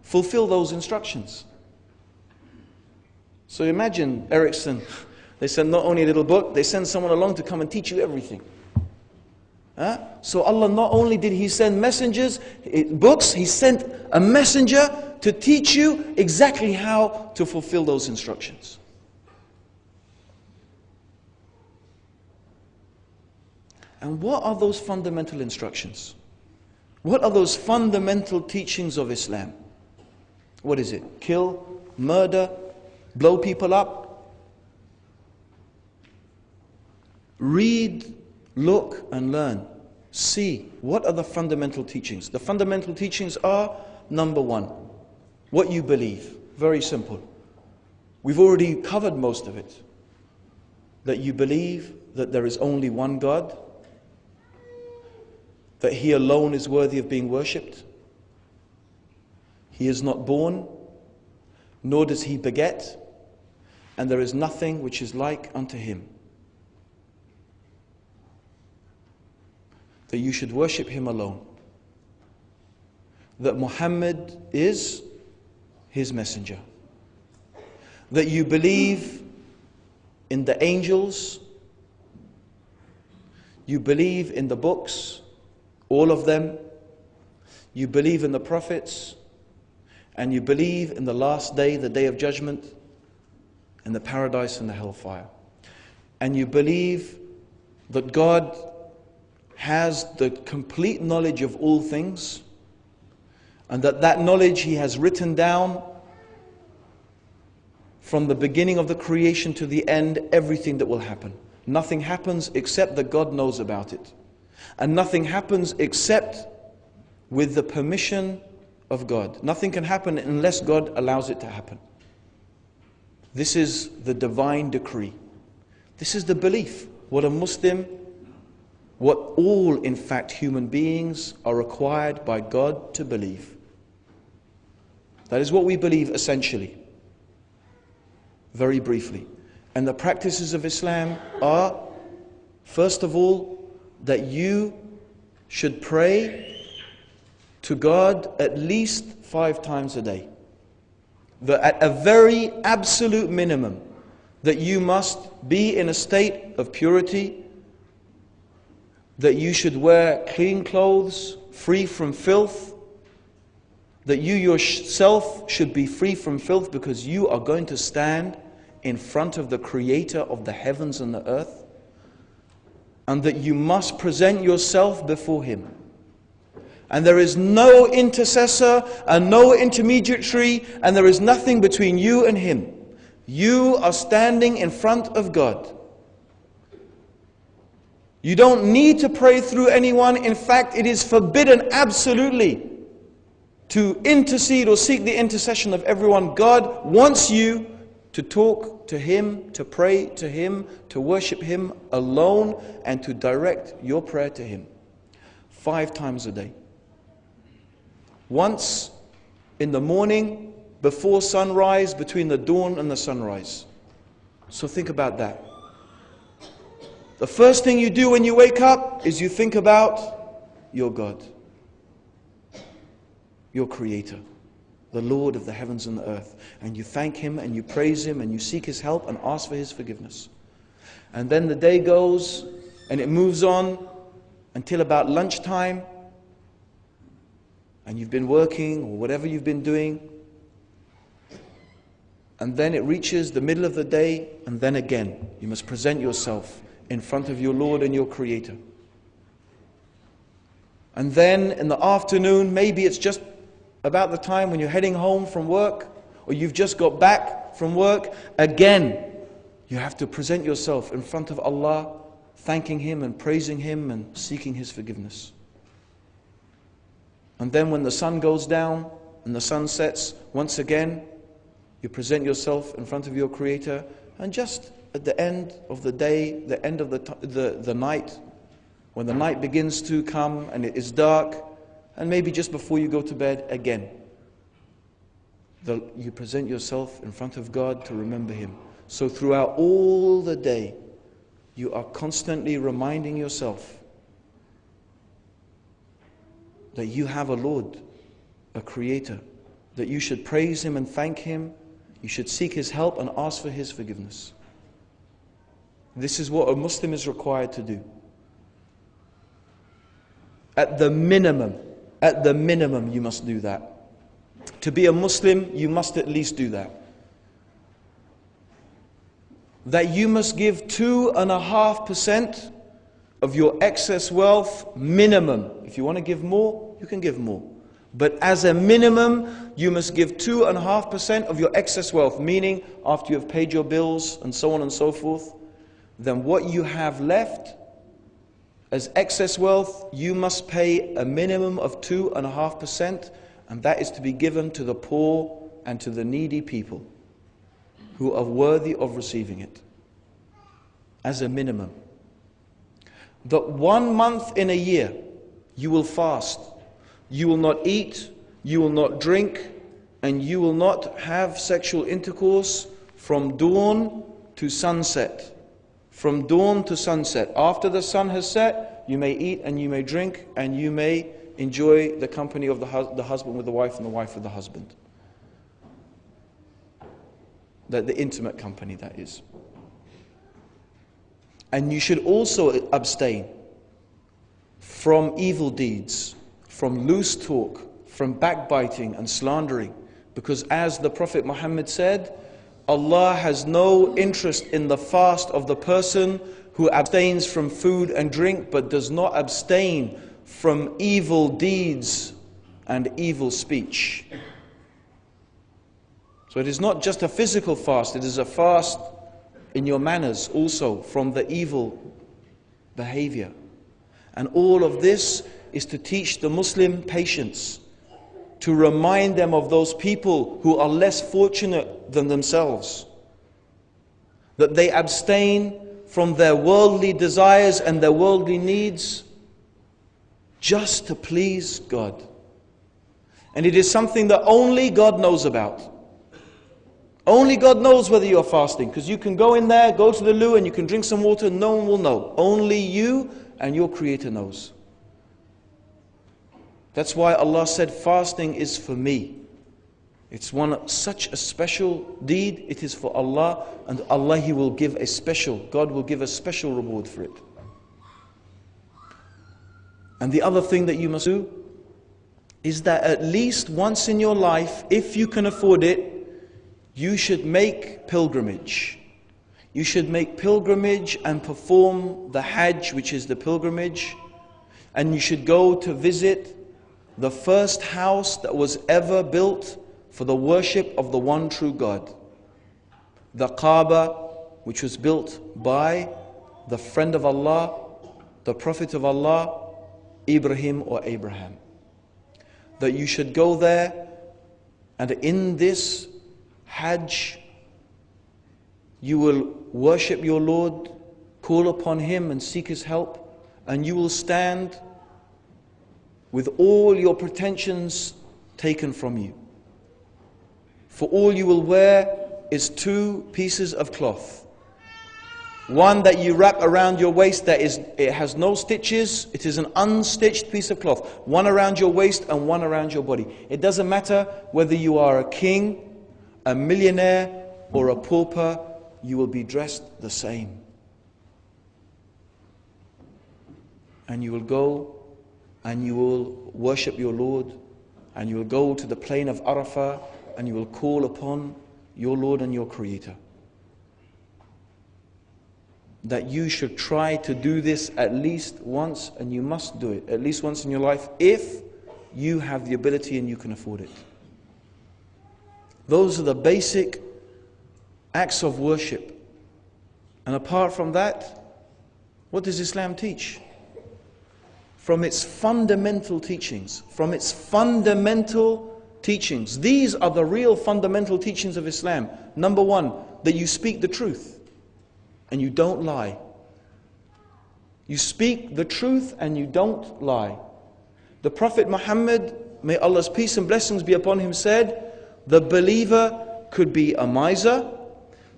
Speaker 1: fulfill those instructions. So imagine Ericsson, they send not only a little book, they send someone along to come and teach you everything. So Allah, not only did He send messengers, books, He sent a messenger to teach you exactly how to fulfill those instructions. And what are those fundamental instructions? What are those fundamental teachings of Islam? What is it? Kill, murder, blow people up? Read, look and learn. See, what are the fundamental teachings? The fundamental teachings are, number one, what you believe. Very simple. We've already covered most of it. That you believe that there is only one God, that He alone is worthy of being worshipped. He is not born, nor does He beget, and there is nothing which is like unto Him. That you should worship Him alone. That Muhammad is His messenger. That you believe in the angels, you believe in the books, all of them, you believe in the prophets, and you believe in the last day, the day of judgment, and the paradise and the hellfire. And you believe that God has the complete knowledge of all things, and that knowledge He has written down from the beginning of the creation to the end, everything that will happen. Nothing happens except that God knows about it. And nothing happens except with the permission of God. Nothing can happen unless God allows it to happen. This is the divine decree. This is the belief. What a Muslim, what all, in fact, human beings are required by God to believe. That is what we believe essentially. Very briefly. And the practices of Islam are, first of all, that you should pray to God at least 5 times a day. That at a very absolute minimum, that you must be in a state of purity, that you should wear clean clothes, free from filth, that you yourself should be free from filth because you are going to stand in front of the Creator of the heavens and the earth, and that you must present yourself before Him. And there is no intercessor and no intermediary, and there is nothing between you and Him. You are standing in front of God. You don't need to pray through anyone. In fact, it is forbidden absolutely to intercede or seek the intercession of everyone. God wants you to talk to Him, to pray to Him, to worship Him alone, and to direct your prayer to Him 5 times a day. Once in the morning, before sunrise, between the dawn and the sunrise. So think about that. The first thing you do when you wake up is you think about your God, your Creator, the Lord of the heavens and the earth. And you thank Him and you praise Him and you seek His help and ask for His forgiveness. And then the day goes and it moves on until about lunchtime, and you've been working or whatever you've been doing. And then it reaches the middle of the day, and then again you must present yourself in front of your Lord and your Creator. And then in the afternoon, maybe it's just about the time when you're heading home from work, or you've just got back from work, again you have to present yourself in front of Allah, thanking Him and praising Him and seeking His forgiveness. And then when the sun goes down and the sun sets, once again you present yourself in front of your Creator. And just at the end of the day, the end of the night, when the night begins to come and it is dark, and maybe just before you go to bed, again you present yourself in front of God to remember Him. So throughout all the day you are constantly reminding yourself that you have a Lord, a Creator, that you should praise Him and thank Him, you should seek His help and ask for His forgiveness. This is what a Muslim is required to do. At the minimum you must do that. To be a Muslim, you must at least do that. That you must give 2.5% of your excess wealth minimum. If you want to give more, you can give more. But as a minimum, you must give 2.5% of your excess wealth, meaning after you have paid your bills and so on and so forth, then what you have left as excess wealth, you must pay a minimum of 2.5%, and that is to be given to the poor and to the needy people who are worthy of receiving it. As a minimum. That 1 month in a year, you will fast, you will not eat, you will not drink, and you will not have sexual intercourse from dawn to sunset. From dawn to sunset. After the sun has set, you may eat and you may drink and you may enjoy the company of the husband with the wife and the wife with the husband. The intimate company, that is. And you should also abstain from evil deeds, from loose talk, from backbiting and slandering. Because as the Prophet Muhammad said, Allah has no interest in the fast of the person who abstains from food and drink but does not abstain from evil deeds and evil speech. So it is not just a physical fast, it is a fast in your manners also from the evil behavior. And all of this is to teach the Muslim patience, to remind them of those people who are less fortunate than themselves, that they abstain from their worldly desires and their worldly needs just to please God. And it is something that only God knows about. Only God knows whether you are fasting, because you can go in there, go to the loo and you can drink some water, no one will know. Only you and your Creator knows. That's why Allah said fasting is for me. It's such a special deed. It is for Allah, and Allah, He will give a special, God will give a special reward for it. And the other thing that you must do is that at least once in your life, if you can afford it, you should make pilgrimage. You should make pilgrimage and perform the Hajj, which is the pilgrimage. And you should go to visit the first house that was ever built for the worship of the one true God. The Kaaba, which was built by the friend of Allah, the Prophet of Allah, Ibrahim or Abraham. That you should go there, and in this Hajj, you will worship your Lord, call upon Him and seek His help, and you will stand with all your pretensions taken from you. For all you will wear is 2 pieces of cloth. One that you wrap around your waist, it has no stitches, it is an unstitched piece of cloth. One around your waist and one around your body. It doesn't matter whether you are a king, a millionaire, or a pauper, you will be dressed the same. And you will go and you will worship your Lord, and you will go to the plain of Arafah and you will call upon your Lord and your Creator. That you should try to do this at least once, and you must do it at least once in your life if you have the ability and you can afford it. Those are the basic acts of worship. And apart from that, what does Islam teach? From its fundamental teachings, these are the real fundamental teachings of Islam. Number 1, that you speak the truth and you don't lie. You speak the truth and you don't lie. The Prophet Muhammad, may Allah's peace and blessings be upon him, said, the believer could be a miser,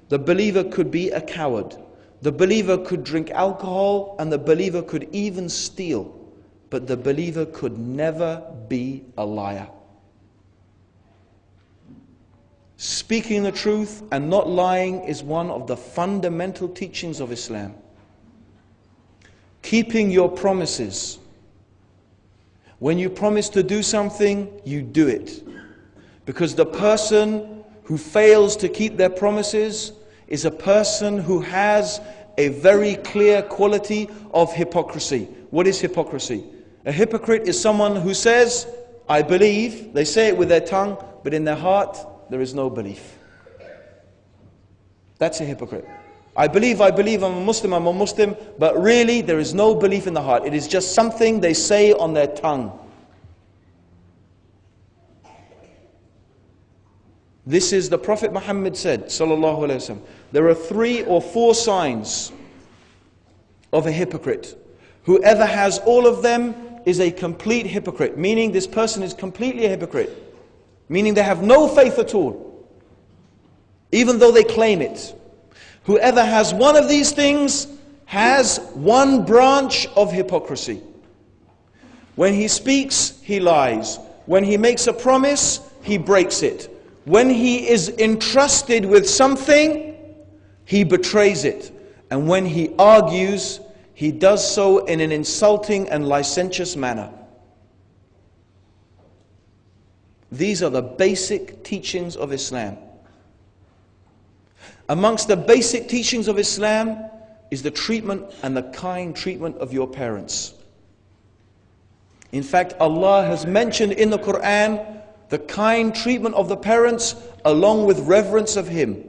Speaker 1: the believer could be a coward, the believer could drink alcohol, and the believer could even steal, but the believer could never be a liar. Speaking the truth and not lying is one of the fundamental teachings of Islam. Keeping your promises. When you promise to do something, you do it. Because the person who fails to keep their promises is a person who has a very clear quality of hypocrisy. What is hypocrisy? A hypocrite is someone who says, I believe, they say it with their tongue, but in their heart, there is no belief. That's a hypocrite. I believe, I'm a Muslim, but really there is no belief in the heart. It is just something they say on their tongue. This is the Prophet Muhammad said, sallallahu alaihi wasallam, there are 3 or 4 signs of a hypocrite. Whoever has all of them is a complete hypocrite, meaning this person is completely a hypocrite. Meaning they have no faith at all, even though they claim it. Whoever has one of these things has one branch of hypocrisy. When he speaks, he lies. When he makes a promise, he breaks it. When he is entrusted with something, he betrays it. And when he argues, he does so in an insulting and licentious manner. These are the basic teachings of Islam. Amongst the basic teachings of Islam is the treatment and the kind treatment of your parents. In fact, Allah has mentioned in the Quran the kind treatment of the parents along with reverence of Him.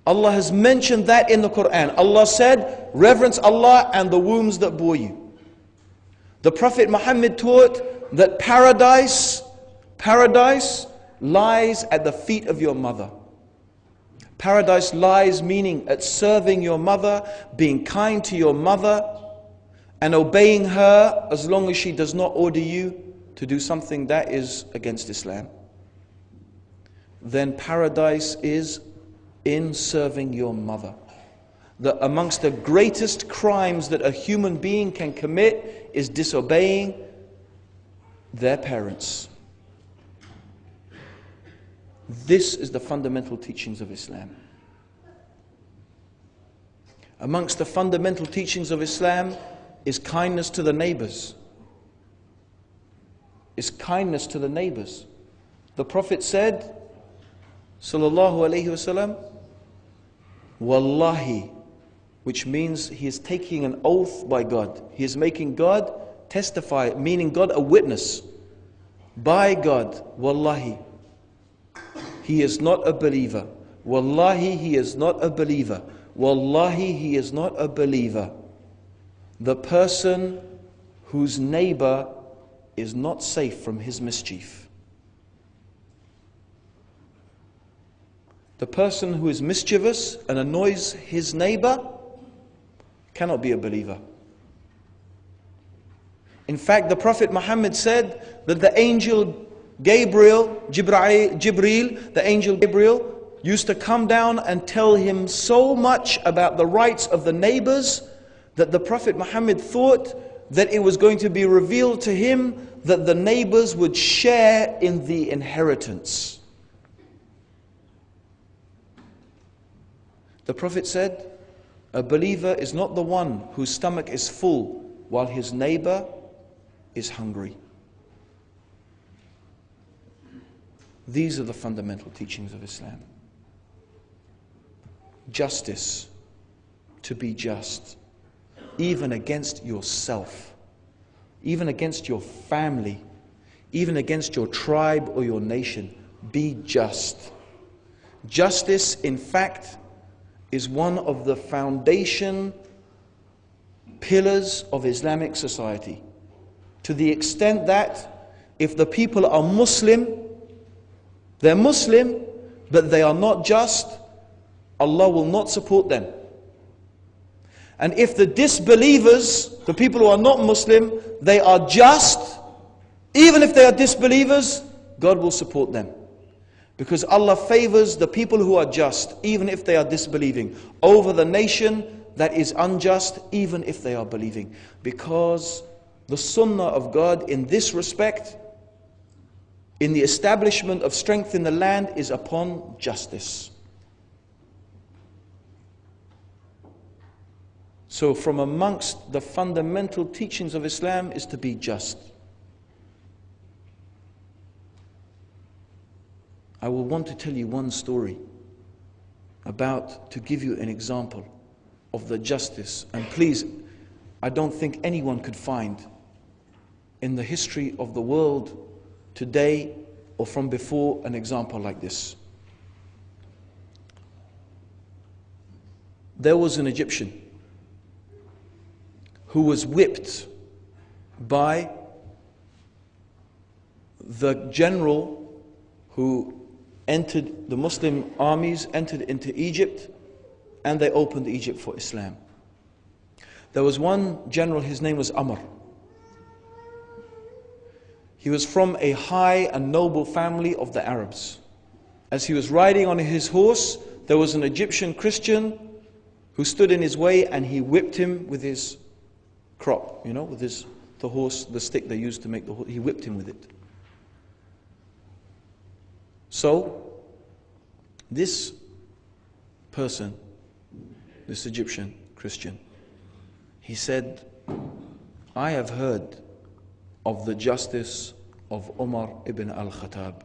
Speaker 1: Allah has mentioned that in the Quran. Allah said, reverence Allah and the wombs that bore you. The Prophet Muhammad taught that paradise lies at the feet of your mother. Paradise lies meaning at serving your mother, being kind to your mother, and obeying her as long as she does not order you to do something that is against Islam. Then paradise is in serving your mother. That amongst the greatest crimes that a human being can commit is disobeying their parents. This is the fundamental teachings of Islam. Amongst the fundamental teachings of Islam is kindness to the neighbors. Is kindness to the neighbors. The Prophet said, sallallahu alaihi wasallam, wallahi, which means he is taking an oath by God. He is making God testify, meaning God a witness. By God, wallahi, he is not a believer. Wallahi, he is not a believer. Wallahi, he is not a believer. The person whose neighbor is not safe from his mischief. the person who is mischievous and annoys his neighbor cannot be a believer. In fact, the Prophet Muhammad said that the angel Jibreel, the angel Gabriel, used to come down and tell him so much about the rights of the neighbors that the Prophet Muhammad thought that it was going to be revealed to him that the neighbors would share in the inheritance. The Prophet said, a believer is not the one whose stomach is full while his neighbor is hungry. These are the fundamental teachings of Islam. Justice, to be just, even against yourself, even against your family, even against your tribe or your nation. Be just. Justice, in fact, is one of the foundation pillars of Islamic society. To the extent that if the people are Muslim, they're Muslim, but they are not just, Allah will not support them. And if the disbelievers, the people who are not Muslim, they are just, even if they are disbelievers, God will support them. Because Allah favors the people who are just, even if they are disbelieving, over the nation that is unjust, even if they are believing. Because the sunnah of God in this respect, in the establishment of strength in the land, is upon justice. So from amongst the fundamental teachings of Islam is to be just. I will want to tell you one story to give you an example of the justice. And please, I don't think anyone could find in the history of the world today or from before an example like this. There was an Egyptian who was whipped by the general who entered, the Muslim armies entered into Egypt, and they opened Egypt for Islam. There was one general, his name was Amr. He was from a high and noble family of the Arabs. As he was riding on his horse, there was an Egyptian Christian who stood in his way, and he whipped him with his crop, with the horse, the stick they used to make the horse. He whipped him with it. So, this person, this Egyptian Christian, he said, I have heard of the justice of Umar ibn al-Khattab,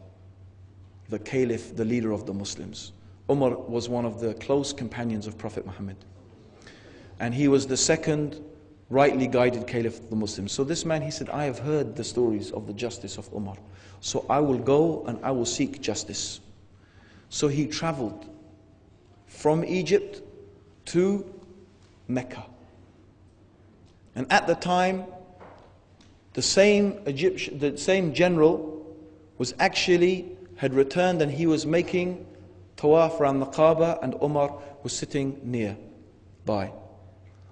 Speaker 1: the caliph, the leader of the Muslims. Umar was one of the close companions of Prophet Muhammad. And he was the second rightly guided caliph of the Muslims. So this man, he said, I have heard the stories of the justice of Umar. So I will go and I will seek justice. So he traveled from Egypt to Mecca. And at the time, the same general had returned, and he was making tawaf around the Kaaba, and Umar was sitting nearby.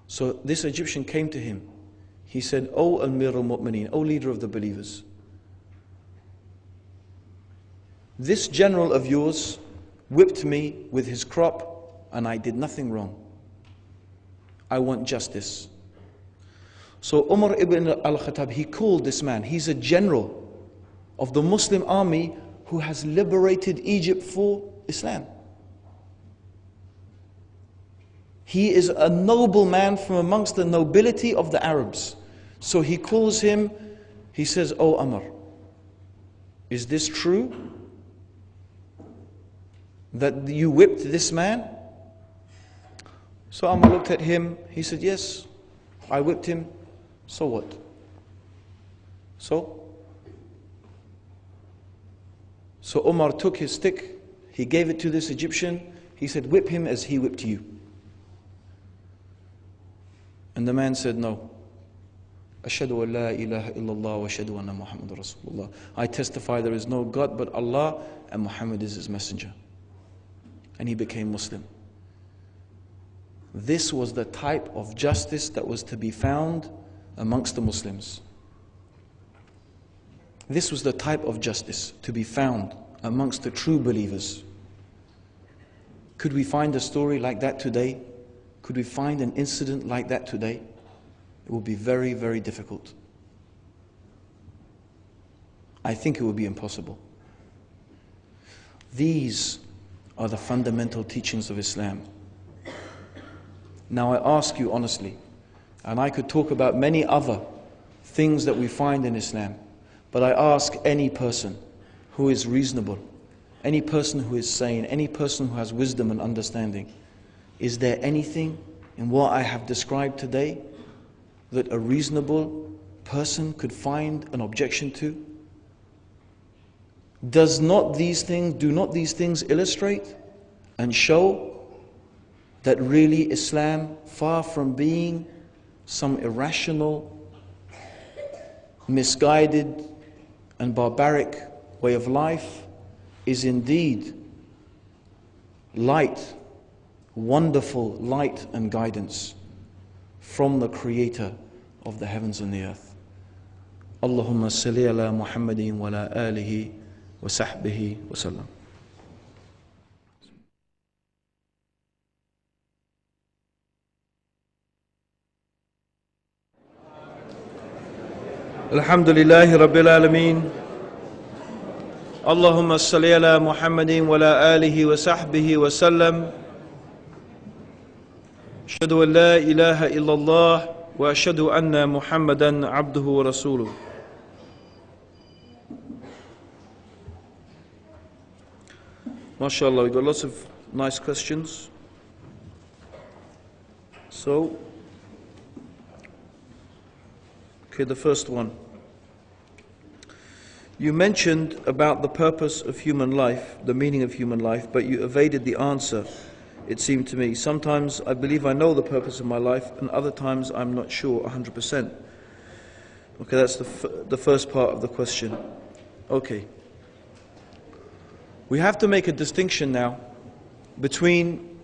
Speaker 1: So this Egyptian came to him. He said, O Amir al-Mu'mineen, O leader of the believers, this general of yours whipped me with his crop and I did nothing wrong. I want justice. So Umar ibn al-Khattab, he called this man. He's a general of the Muslim army who has liberated Egypt for Islam. He is a noble man from amongst the nobility of the Arabs. So he calls him, he says, O Amr, is this true? That you whipped this man? So Amr looked at him, he said, yes, I whipped him. So what? So Umar took his stick, he gave it to this Egyptian, he said, whip him as he whipped you. And the man said, no. Ashhadu an la ilaha illallah wa ashhadu anna Muhammadur Rasulullah. I testify there is no God but Allah and Muhammad is his messenger. and he became Muslim. This was the type of justice that was to be found amongst the Muslims. This was the type of justice to be found amongst the true believers. Could we find a story like that today? Could we find an incident like that today? It would be very, very difficult. I think it would be impossible. These are the fundamental teachings of Islam. Now I ask you honestly, and I could talk about many other things that we find in Islam, but I ask any person who is reasonable, any person who is sane, any person who has wisdom and understanding, is there anything in what I have described today that a reasonable person could find an objection to? Do not these things illustrate and show that really Islam, far from being some irrational, misguided and barbaric way of life, is indeed light, wonderful light and guidance from the Creator of the heavens and the earth. Allahumma salli ala Muhammadin wa ala alihi wa sahbihi wa sallam. Alhamdulillahi Rabbil Alameen. Allahumma salli ala Muhammadin wa ala alihi wa sahbihi wa sallam. Ashhadu an la ilaha illallah wa ashhadu anna Muhammadan abduhu wa rasuluh. MashaAllah, we got lots of nice questions. So, okay, the first one. You mentioned about the purpose of human life, the meaning of human life, but you evaded the answer, it seemed to me. Sometimes I believe I know the purpose of my life, and other times I'm not sure 100%. Okay, that's the first part of the question. Okay. We have to make a distinction now between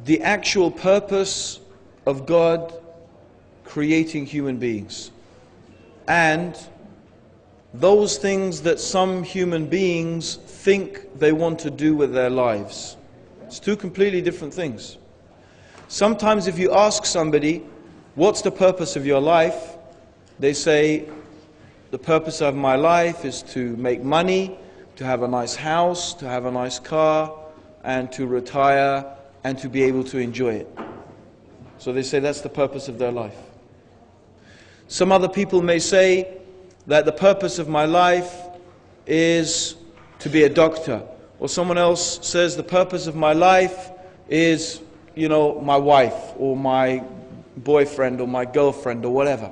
Speaker 1: the actual purpose of God creating human beings and those things that some human beings think they want to do with their lives. It's two completely different things. Sometimes if you ask somebody, what's the purpose of your life? They say, the purpose of my life is to make money, to have a nice house, to have a nice car, and to retire and to be able to enjoy it. So they say that's the purpose of their life. Some other people may say that the purpose of my life is to be a doctor. Or someone else says the purpose of my life is, my wife or my boyfriend or my girlfriend or whatever.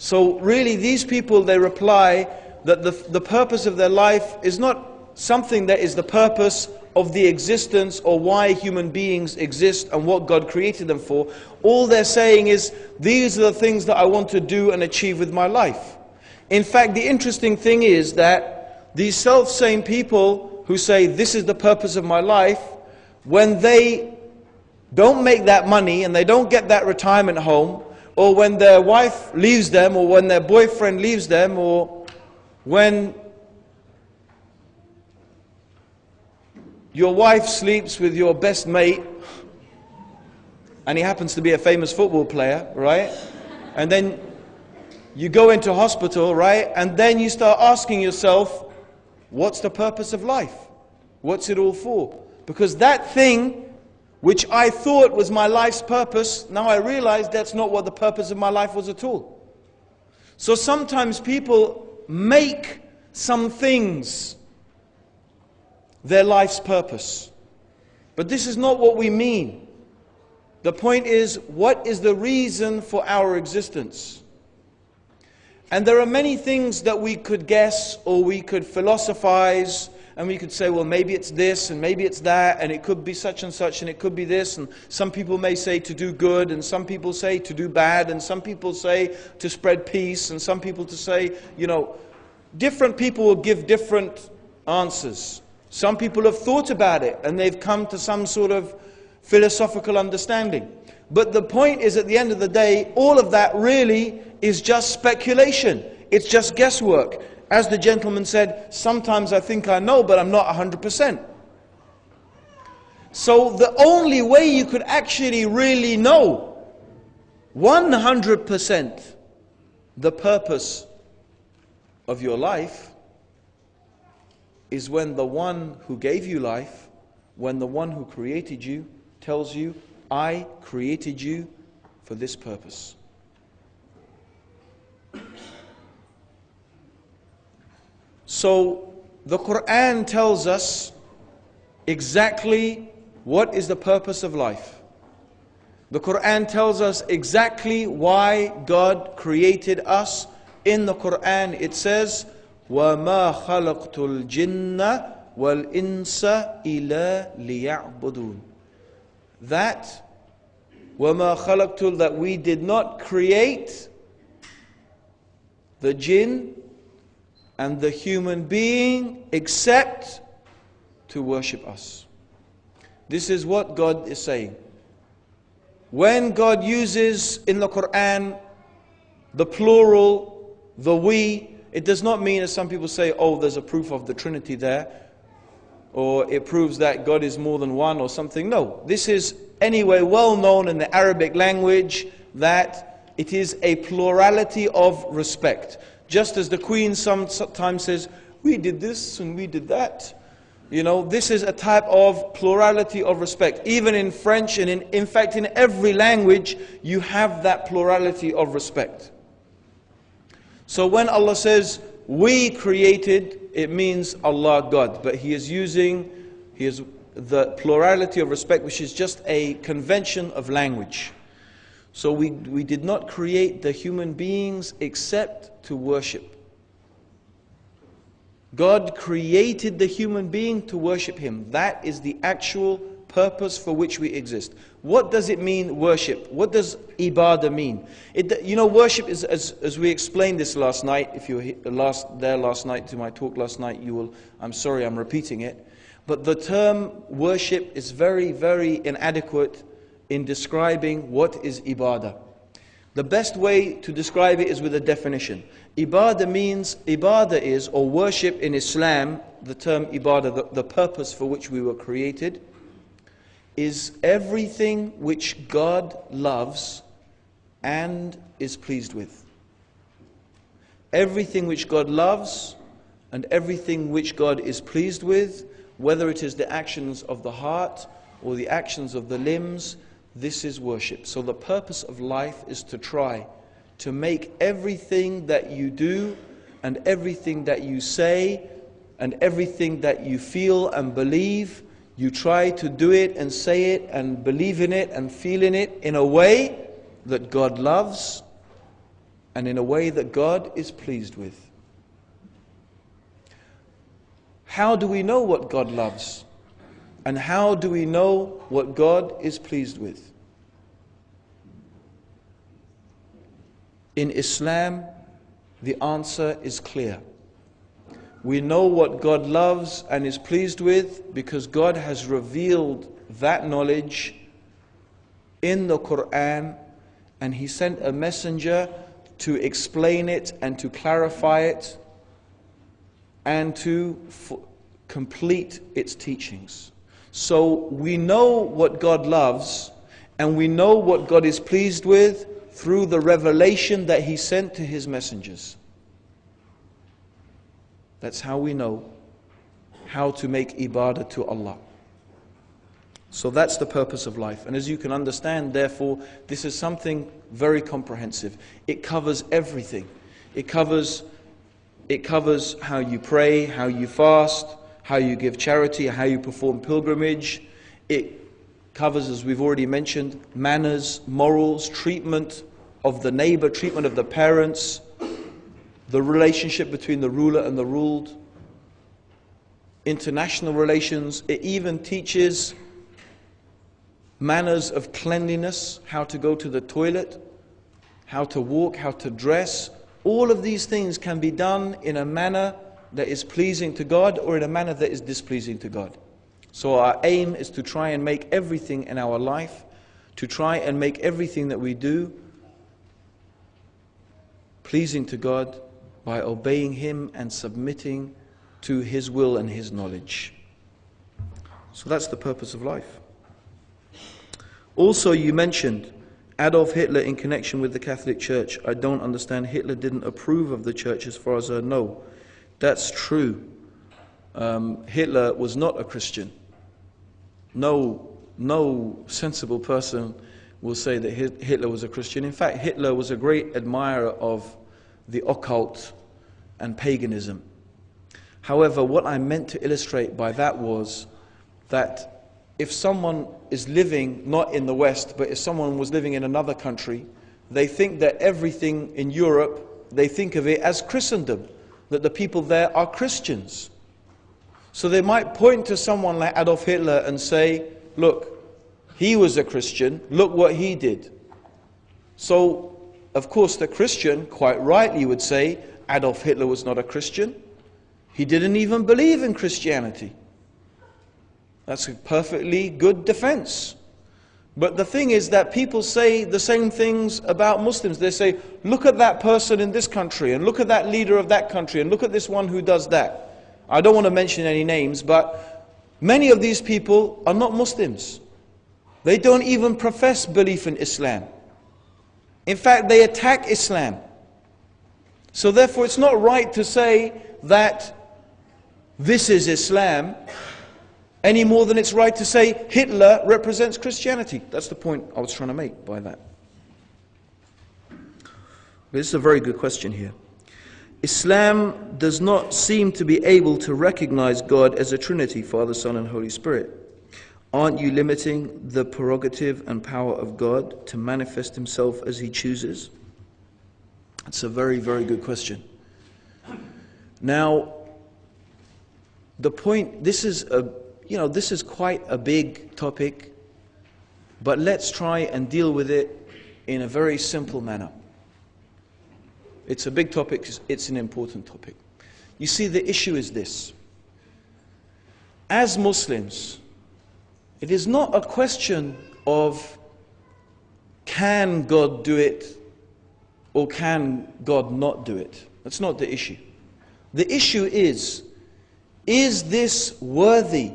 Speaker 1: So really these people, they reply that the purpose of their life is not something that is the purpose of the existence or why human beings exist and what God created them for. All they're saying is, these are the things that I want to do and achieve with my life. In fact, the interesting thing is that these self-same people who say, this is the purpose of my life, when they don't make that money and they don't get that retirement home, or when their wife leaves them, or when their boyfriend leaves them, or when your wife sleeps with your best mate, and he happens to be a famous football player, right? And then you go into hospital, right? And then you start asking yourself, what's the purpose of life? What's it all for? Because that thing which I thought was my life's purpose, now I realize that's not what the purpose of my life was at all. So sometimes people make some things their life's purpose. But this is not what we mean. The point is, what is the reason for our existence? And there are many things that we could guess or we could philosophize, and we could say, well, maybe it's this and maybe it's that, and it could be such and such, and it could be this, and some people may say to do good, and some people say to do bad, and some people say to spread peace, and some people to say, different people will give different answers. Some people have thought about it and they've come to some sort of philosophical understanding. But the point is, at the end of the day, all of that really is just speculation. It's just guesswork. As the gentleman said, sometimes I think I know, but I'm not 100%. So the only way you could actually really know 100% the purpose of your life is when the one who gave you life, when the one who created you tells you, I created you for this purpose. So the Quran tells us exactly what is the purpose of life. The Quran tells us exactly why God created us. In the Quran it says, وَمَا خَلَقْتُ الْجِنَّ وَالْإِنسَ إِلَّا لِيَعْبُدُونَ. That, وَمَا خَلَقْتُ, that we did not create the jinn and the human being except to worship us. This is what God is saying. When God uses in the Quran the plural, the we, it does not mean, as some people say, oh, there's a proof of the Trinity there, or it proves that God is more than one or something. No, this is anyway well known in the Arabic language that it is a plurality of respect. Just as the Queen sometimes says, we did this and we did that. You know, this is a type of plurality of respect. Even in French and in fact in every language, you have that plurality of respect. So when Allah says, we created, it means Allah, God. But He is using the plurality of respect, which is just a convention of language. So we did not create the human beings except to worship. God created the human being to worship Him. That is the actual purpose for which we exist. What does it mean, worship? What does ibadah mean? You know, worship is, as we explained this last night, if you were there last night to my talk last night, you will, I'm sorry I'm repeating it, but the term worship is very, very inadequate in describing what is ibadah. The best way to describe it is with a definition. Ibadah is, or worship in Islam, the term ibadah, the purpose for which we were created, is everything which God loves and is pleased with. Everything which God loves and everything which God is pleased with, whether it is the actions of the heart or the actions of the limbs, this is worship. So the purpose of life is to try to make everything that you do and everything that you say and everything that you feel and believe, you try to do it and say it and believe in it and feel in it in a way that God loves and in a way that God is pleased with. How do we know what God loves? And how do we know what God is pleased with? In Islam, the answer is clear. We know what God loves and is pleased with because God has revealed that knowledge in the Quran, and He sent a messenger to explain it and to clarify it and to complete its teachings. So we know what God loves and we know what God is pleased with through the revelation that He sent to His messengers. That's how we know how to make ibadah to Allah. So that's the purpose of life. And as you can understand, therefore, this is something very comprehensive. It covers everything. It covers how you pray, how you fast, how you give charity, how you perform pilgrimage. It covers, as we've already mentioned, manners, morals, treatment of the neighbor, treatment of the parents, the relationship between the ruler and the ruled, international relations. It even teaches manners of cleanliness, how to go to the toilet, how to walk, how to dress. All of these things can be done in a manner that is pleasing to God or in a manner that is displeasing to God. So our aim is to try and make everything in our life, to try and make everything that we do pleasing to God by obeying Him and submitting to His will and His knowledge. So that's the purpose of life. Also, you mentioned Adolf Hitler in connection with the Catholic Church. I don't understand. Hitler didn't approve of the church as far as I know. That's true. Hitler was not a Christian. No sensible person will say that Hitler was a Christian. In fact, Hitler was a great admirer of the occult and paganism. However, what I meant to illustrate by that was that if someone is living not in the West, but if someone was living in another country, they think that everything in Europe, they think of it as Christendom, that the people there are Christians. So they might point to someone like Adolf Hitler and say, look, he was a Christian, look what he did. So, of course, the Christian, quite rightly, would say, Adolf Hitler was not a Christian. He didn't even believe in Christianity. That's a perfectly good defense. But the thing is that people say the same things about Muslims. They say, look at that person in this country, and look at that leader of that country, and look at this one who does that. I don't want to mention any names, but many of these people are not Muslims. They don't even profess belief in Islam. In fact, they attack Islam. So therefore, it's not right to say that this is Islam any more than it's right to say Hitler represents Christianity. That's the point I was trying to make by that. But this is a very good question here. Islam does not seem to be able to recognize God as a Trinity, Father, Son, and Holy Spirit. Aren't you limiting the prerogative and power of God to manifest Himself as He chooses? That's a very, very good question. Now, the point, this is quite a big topic, but let's try and deal with it in a very simple manner. It's a big topic, it's an important topic. You see, the issue is this. As Muslims, it is not a question of can God do it or can God not do it. That's not the issue. The issue is this worthy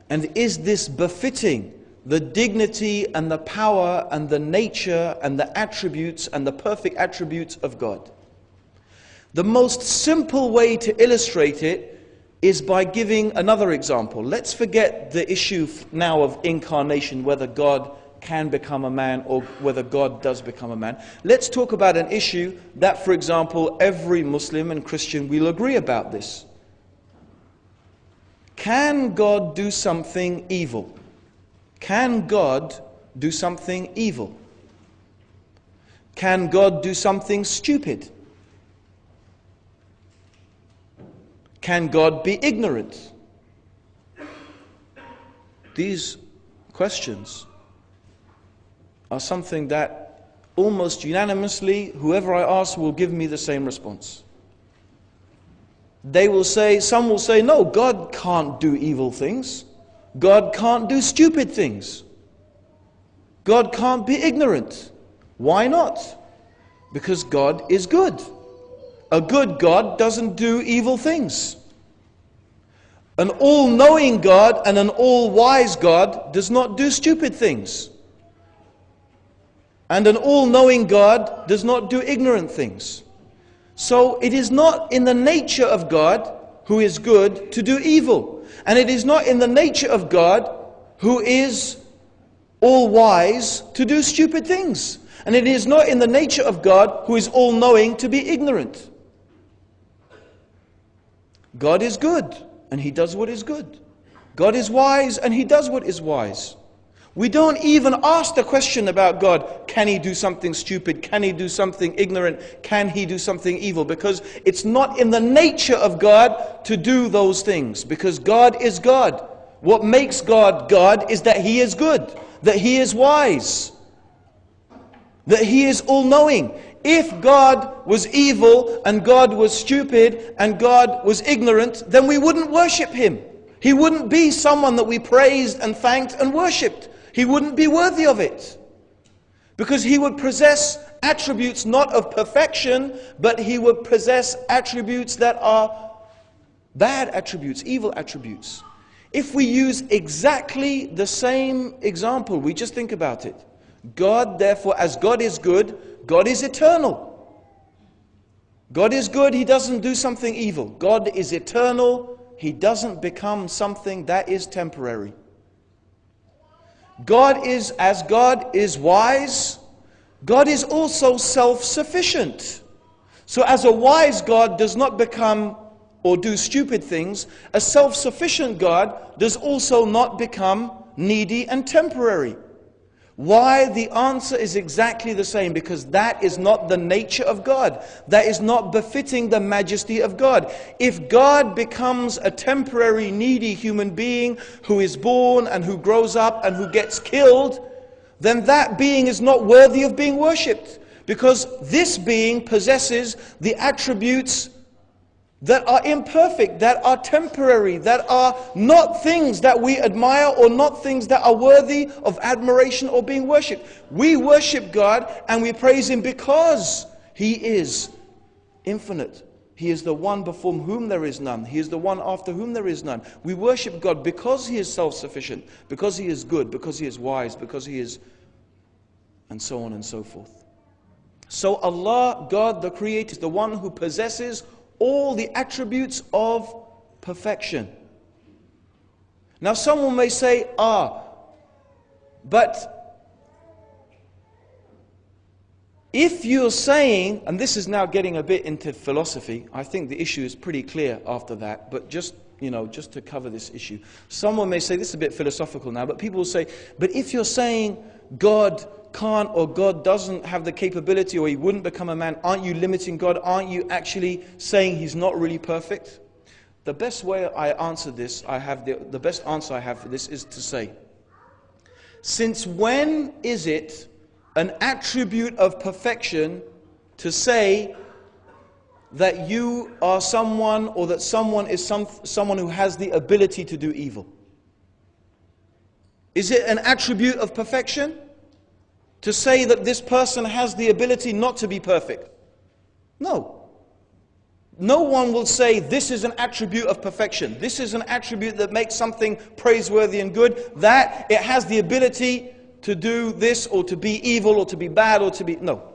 Speaker 1: and is this befitting the dignity and the power and the nature and the attributes and the perfect attributes of God? The most simple way to illustrate it is by giving another example. Let's forget the issue now of incarnation, whether God can become a man or whether God does become a man. Let's talk about an issue that, for example, every Muslim and Christian will agree about this. Can God do something evil? Can God do something evil? Can God do something stupid? Can God be ignorant? These questions are something that almost unanimously, whoever I ask will give me the same response. They will say, some will say, no, God can't do evil things. God can't do stupid things. God can't be ignorant. Why not? Because God is good. A good God doesn't do evil things. An all-knowing God and an all-wise God does not do stupid things. And an all-knowing God does not do ignorant things. So it is not in the nature of God, who is good, to do evil. And it is not in the nature of God, who is all-wise, to do stupid things. And it is not in the nature of God, who is all-knowing, to be ignorant. God is good, and He does what is good. God is wise, and He does what is wise. We don't even ask the question about God, can He do something stupid? Can He do something ignorant? Can He do something evil? Because it's not in the nature of God to do those things. Because God is God. What makes God God is that He is good, that He is wise, that He is all-knowing. If God was evil and God was stupid and God was ignorant, then we wouldn't worship Him. He wouldn't be someone that we praised and thanked and worshipped. He wouldn't be worthy of it. Because He would possess attributes not of perfection, but He would possess attributes that are bad attributes, evil attributes. If we use exactly the same example, we just think about it. God, therefore, as God is good, God is eternal. God is good, He doesn't do something evil. God is eternal, He doesn't become something that is temporary. As God is wise, God is also self-sufficient. So as a wise God does not become or do stupid things, a self-sufficient God does also not become needy and temporary. Why? The answer is exactly the same, because that is not the nature of God. That is not befitting the majesty of God. If God becomes a temporary, needy human being who is born and who grows up and who gets killed, then that being is not worthy of being worshipped, because this being possesses the attributes that are imperfect, that are temporary, that are not things that we admire or not things that are worthy of admiration or being worshipped. We worship God and we praise Him because He is infinite. He is the one before whom there is none. He is the one after whom there is none. We worship God because He is self-sufficient, because He is good, because He is wise, because He is, and so on and so forth. So Allah, God the Creator, is the one who possesses all the attributes of perfection. Now someone may say, but if you're saying, and this is now getting a bit into philosophy, I think the issue is pretty clear after that, but just to cover this issue. Someone may say, this is a bit philosophical now, but people will say, but if you're saying God can't or God doesn't have the capability or He wouldn't become a man, aren't you limiting God? Aren't you actually saying He's not really perfect? The best way I answer this, the best answer I have for this is to say, since when is it an attribute of perfection to say that you are someone, or that someone is someone who has the ability to do evil? Is it an attribute of perfection to say that this person has the ability not to be perfect? No. No one will say this is an attribute of perfection. This is an attribute that makes something praiseworthy and good, that it has the ability to do this or to be evil or to be bad or to be... No.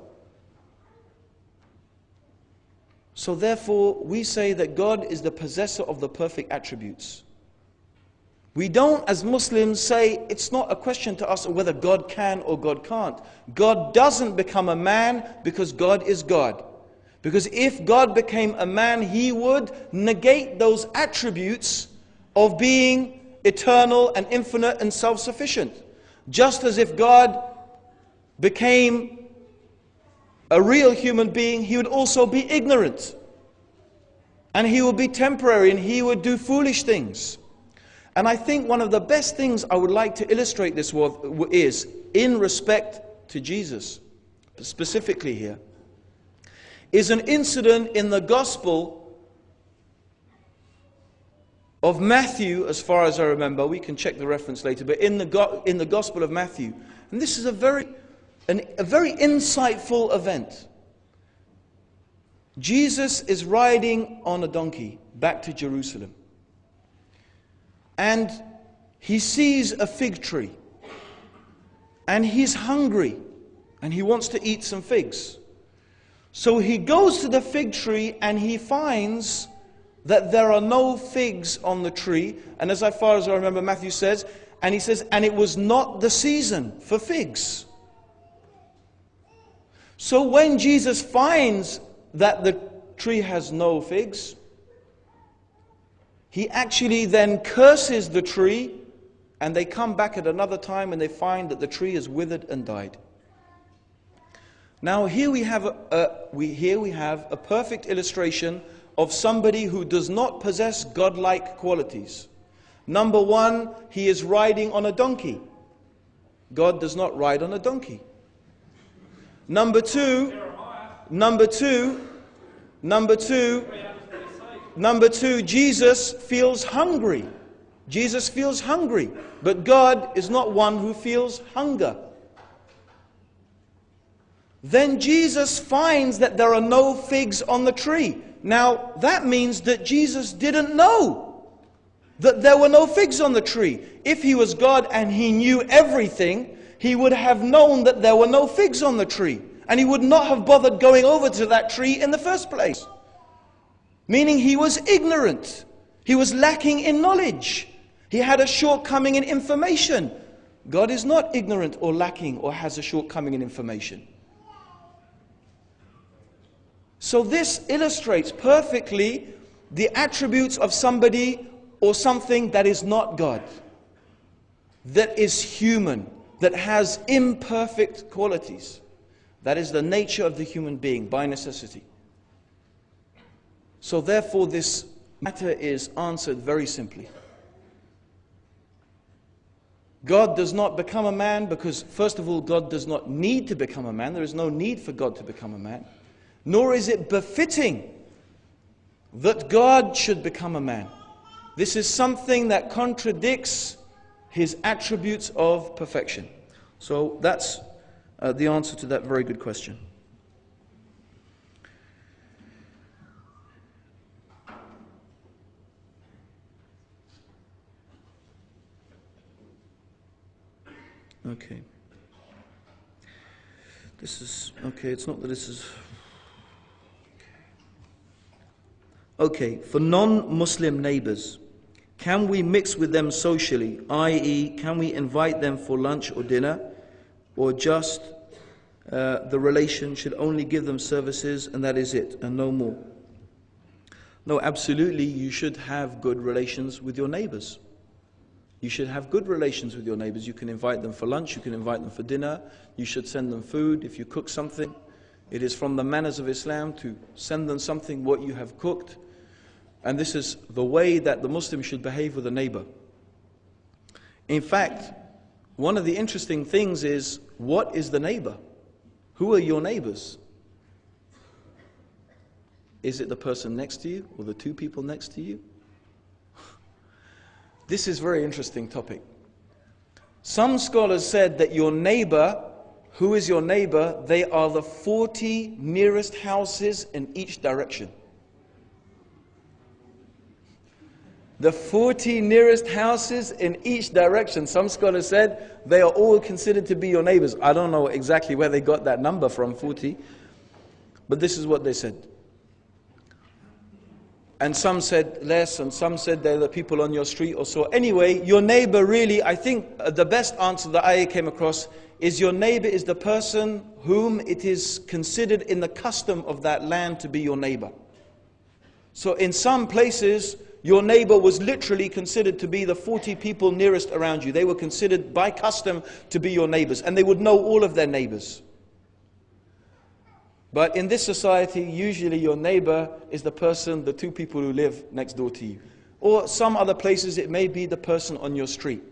Speaker 1: So therefore we say that God is the possessor of the perfect attributes. We don't, as Muslims, say it's not a question to us whether God can or God can't. God doesn't become a man because God is God. Because if God became a man, He would negate those attributes of being eternal and infinite and self-sufficient. Just as if God became a real human being, He would also be ignorant. And He would be temporary and He would do foolish things. And I think one of the best things I would like to illustrate this with is, in respect to Jesus, specifically here, is an incident in the Gospel of Matthew, as far as I remember. We can check the reference later, but in the Gospel of Matthew. And this is a very insightful event. Jesus is riding on a donkey back to Jerusalem. And he sees a fig tree. And he's hungry. And he wants to eat some figs. So he goes to the fig tree and he finds that there are no figs on the tree. And as far as I remember, Matthew says, and he says, and it was not the season for figs. So when Jesus finds that the tree has no figs, He actually then curses the tree, and they come back at another time and they find that the tree is withered and died. Now here we have a perfect illustration of somebody who does not possess godlike qualities. Number one, he is riding on a donkey. God does not ride on a donkey. Number two, Number two, Jesus feels hungry. Jesus feels hungry, but God is not one who feels hunger. Then Jesus finds that there are no figs on the tree. Now, that means that Jesus didn't know that there were no figs on the tree. If he was God and he knew everything, he would have known that there were no figs on the tree. And he would not have bothered going over to that tree in the first place. Meaning he was ignorant. He was lacking in knowledge. He had a shortcoming in information. God is not ignorant or lacking or has a shortcoming in information. So this illustrates perfectly the attributes of somebody or something that is not God, that is human, that has imperfect qualities. That is the nature of the human being by necessity. So therefore this matter is answered very simply. God does not become a man because, first of all, God does not need to become a man. There is no need for God to become a man. Nor is it befitting that God should become a man. This is something that contradicts his attributes of perfection. So that's the answer to that very good question. Okay. This is, okay, it's not that this is... Okay, for non-Muslim neighbors, can we mix with them socially? I.e., can we invite them for lunch or dinner? Or just the relation should only give them services and that is it, and no more? No, absolutely, you should have good relations with your neighbors. You should have good relations with your neighbors. You can invite them for lunch, you can invite them for dinner, you should send them food. If you cook something, it is from the manners of Islam to send them something, what you have cooked. And this is the way that the Muslim should behave with a neighbor. In fact, one of the interesting things is, what is the neighbor? Who are your neighbors? Is it the person next to you or the two people next to you? This is a very interesting topic. Some scholars said that your neighbor, who is your neighbor? They are the 40 nearest houses in each direction. The 40 nearest houses in each direction. Some scholars said they are all considered to be your neighbors. I don't know exactly where they got that number from, 40. But this is what they said. And some said less, and some said they're the people on your street or so. Anyway, your neighbor really, I think the best answer that I came across is your neighbor is the person whom it is considered in the custom of that land to be your neighbor. So in some places, your neighbor was literally considered to be the 40 people nearest around you. They were considered by custom to be your neighbors, and they would know all of their neighbors. But in this society, usually your neighbor is the person, the two people who live next door to you. Or some other places it may be the person on your street.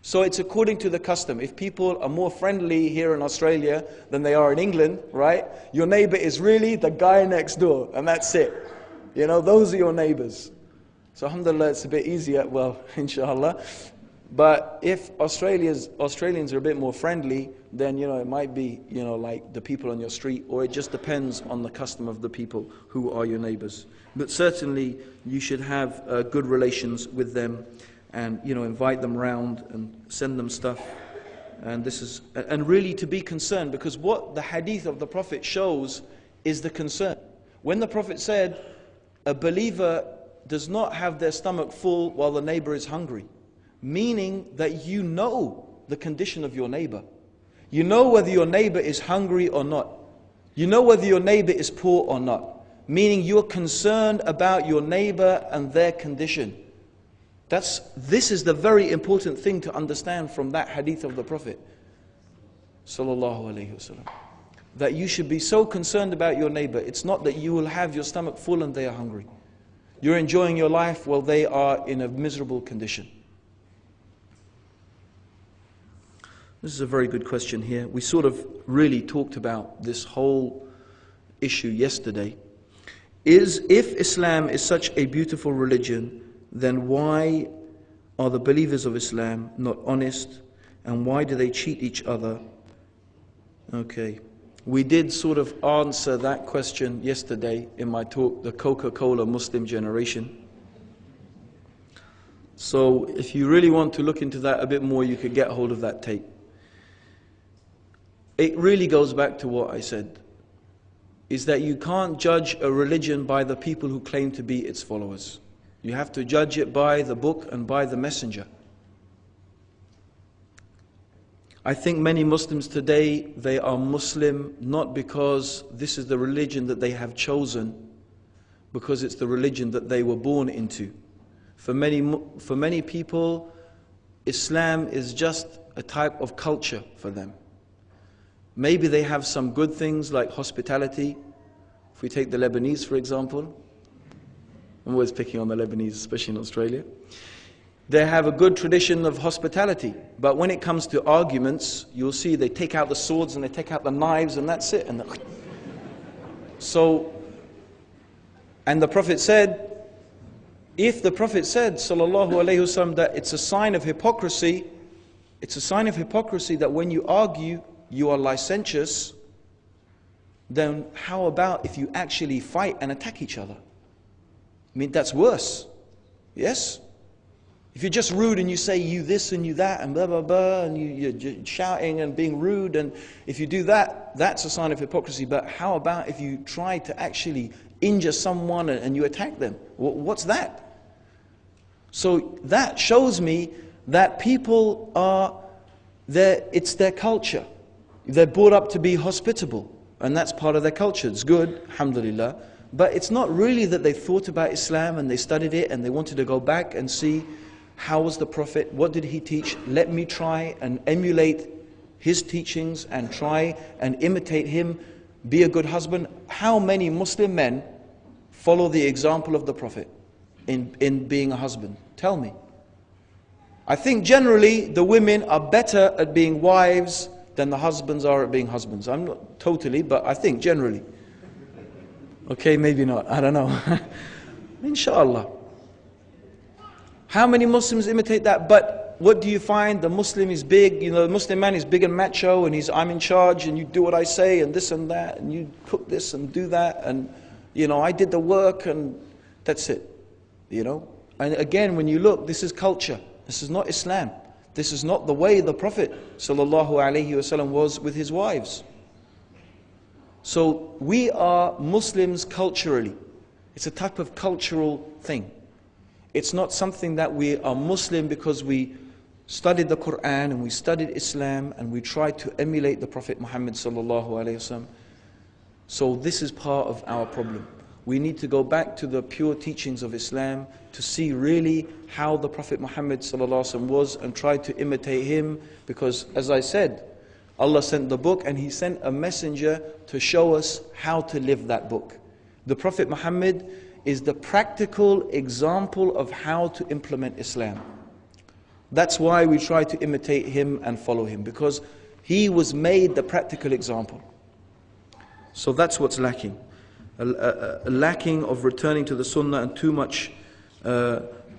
Speaker 1: So it's according to the custom. If people are more friendly here in Australia than they are in England, right? Your neighbor is really the guy next door, and that's it. You know, those are your neighbors. So alhamdulillah, it's a bit easier, well, inshallah. But if Australians are a bit more friendly, then, you know, it might be, you know, like the people on your street, or it just depends on the custom of the people who are your neighbors. But certainly, you should have good relations with them, and, you know, invite them round and send them stuff. And this is, and really to be concerned, because what the hadith of the Prophet shows is the concern. When the Prophet said, a believer does not have their stomach full while the neighbor is hungry. Meaning that you know the condition of your neighbor. You know whether your neighbor is hungry or not. You know whether your neighbor is poor or not. Meaning you're concerned about your neighbor and their condition. This is the very important thing to understand from that hadith of the Prophet sallallahu alaihi wasallam. That you should be so concerned about your neighbor. It's not that you will have your stomach full and they are hungry. You're enjoying your life while they are in a miserable condition. This is a very good question here. We sort of really talked about this whole issue yesterday, is if Islam is such a beautiful religion, then why are the believers of Islam not honest, and why do they cheat each other? Okay, we did sort of answer that question yesterday in my talk, the Coca-Cola Muslim generation. So if you really want to look into that a bit more, you could get hold of that tape. It really goes back to what I said, is that you can't judge a religion by the people who claim to be its followers. You have to judge it by the book and by the messenger. I think many Muslims today, they are Muslim not because this is the religion that they have chosen, because it's the religion that they were born into. For many people, Islam is just a type of culture for them. Maybe they have some good things like hospitality. If we take the Lebanese, for example, I'm always picking on the Lebanese, especially in Australia. They have a good tradition of hospitality, but when it comes to arguments, you'll see they take out the swords and they take out the knives and that's it. And the Prophet said, if the Prophet said, sallallahu alaihi wasallam, that it's a sign of hypocrisy, that when you argue, you are licentious, then how about if you actually fight and attack each other? I mean, that's worse. Yes? If you're just rude and you say you this and you that and blah, blah, blah, and you're shouting and being rude, and if you do that, that's a sign of hypocrisy. But how about if you try to actually injure someone and you attack them? What's that? So that shows me that people it's their culture. They're brought up to be hospitable, and that's part of their culture. It's good, alhamdulillah. But it's not really that they thought about Islam and they studied it and they wanted to go back and see how was the Prophet, what did he teach? Let me try and emulate his teachings and try and imitate him, be a good husband. How many Muslim men follow the example of the Prophet in being a husband? Tell me. I think generally the women are better at being wives than the husbands are at being husbands. I'm not totally, but I think generally. Okay, maybe not, I don't know. Inshallah. How many Muslims imitate that? But what do you find? The Muslim is big, the Muslim man is big and macho, and I'm in charge, and you do what I say, and this and that, and you cook this and do that, and I did the work, and that's it. And again, when you look, this is culture. This is not Islam. This is not the way the Prophet ﷺ was with his wives. So we are Muslims culturally. It's a type of cultural thing. It's not something that we are Muslim because we studied the Quran and we studied Islam and we tried to emulate the Prophet Muhammad ﷺ. So this is part of our problem. We need to go back to the pure teachings of Islam to see really how the Prophet Muhammad ﷺ was and try to imitate him, because as I said, Allah sent the book and he sent a messenger to show us how to live that book. The Prophet Muhammad is the practical example of how to implement Islam. That's why we try to imitate him and follow him, because he was made the practical example. So that's what's lacking. A lacking of returning to the Sunnah and too much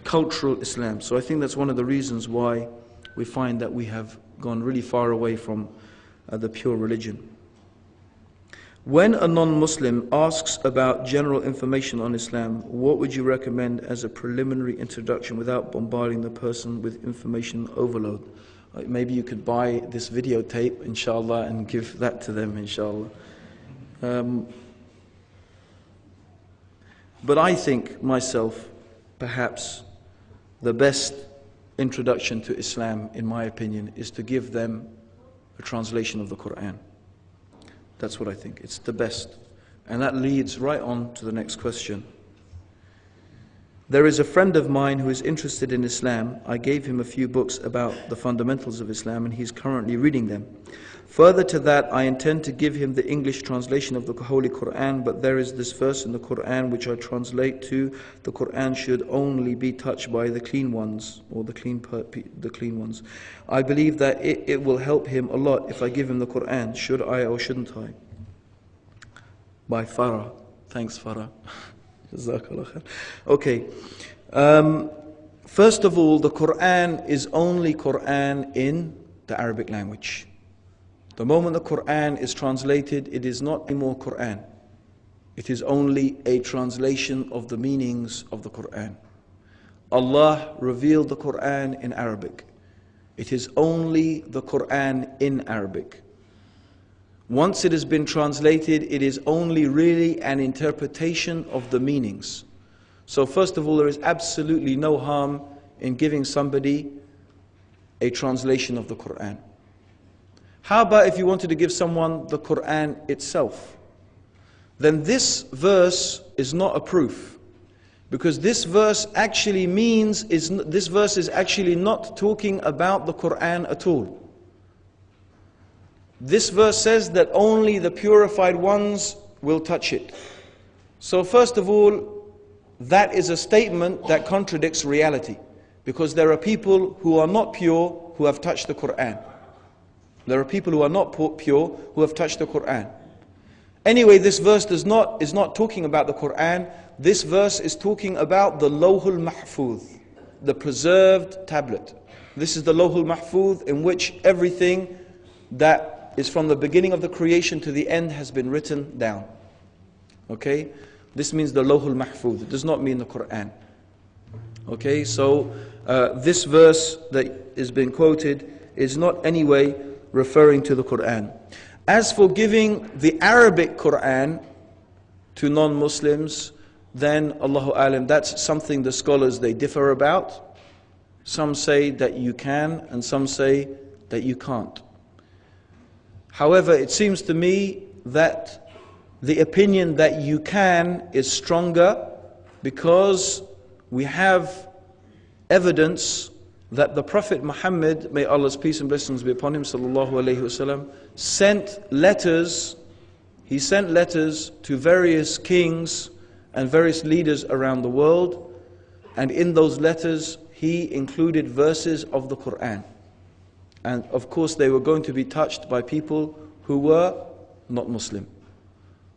Speaker 1: cultural Islam. So I think that's one of the reasons why we find that we have gone really far away from the pure religion. When a non-Muslim asks about general information on Islam, what would you recommend as a preliminary introduction without bombarding the person with information overload? Maybe you could buy this videotape, inshallah, and give that to them, inshallah. But I think myself, perhaps the best introduction to Islam, in my opinion, is to give them a translation of the Quran. That's what I think. It's the best. And that leads right on to the next question. There is a friend of mine who is interested in Islam. I gave him a few books about the fundamentals of Islam and he's currently reading them. Further to that, I intend to give him the English translation of the Holy Quran, but there is this verse in the Quran which I translate to: the Quran should only be touched by the clean ones, or the clean ones. I believe that it will help him a lot if I give him the Quran. Should I or shouldn't I? By Farah. Thanks, Farah. Jazakallah khair. Okay. First of all, the Quran is only Quran in the Arabic language. The moment the Quran is translated, it is not anymore Quran. It is only a translation of the meanings of the Quran. Allah revealed the Quran in Arabic. It is only the Quran in Arabic. Once it has been translated, it is only really an interpretation of the meanings. So first of all, there is absolutely no harm in giving somebody a translation of the Quran. How about if you wanted to give someone the Quran itself? Then this verse is not a proof. Because this verse actually this verse is actually not talking about the Quran at all. This verse says that only the purified ones will touch it. So first of all, that is a statement that contradicts reality. Because there are people who are not pure who have touched the Quran. There are people who are not pure who have touched the Quran. Anyway, this verse is not talking about the Quran. This verse is talking about the Lawhul Mahfuz, the preserved tablet. This is the Lawhul Mahfuz in which everything that is from the beginning of the creation to the end has been written down. Okay? This means the Lawhul Mahfuz. It does not mean the Quran. Okay? So, this verse that is being quoted is not anyway referring to the Quran. As for giving the Arabic Quran to non-Muslims, then Allahu Alam, that's something the scholars they differ about. Some say that you can, and some say that you can't. However, it seems to me that the opinion that you can is stronger because we have evidence that the Prophet Muhammad, may Allah's peace and blessings be upon him, sallallahu alaihi wasallam, sent letters. He sent letters to various kings and various leaders around the world, and in those letters he included verses of the Quran. And of course they were going to be touched by people who were not Muslim.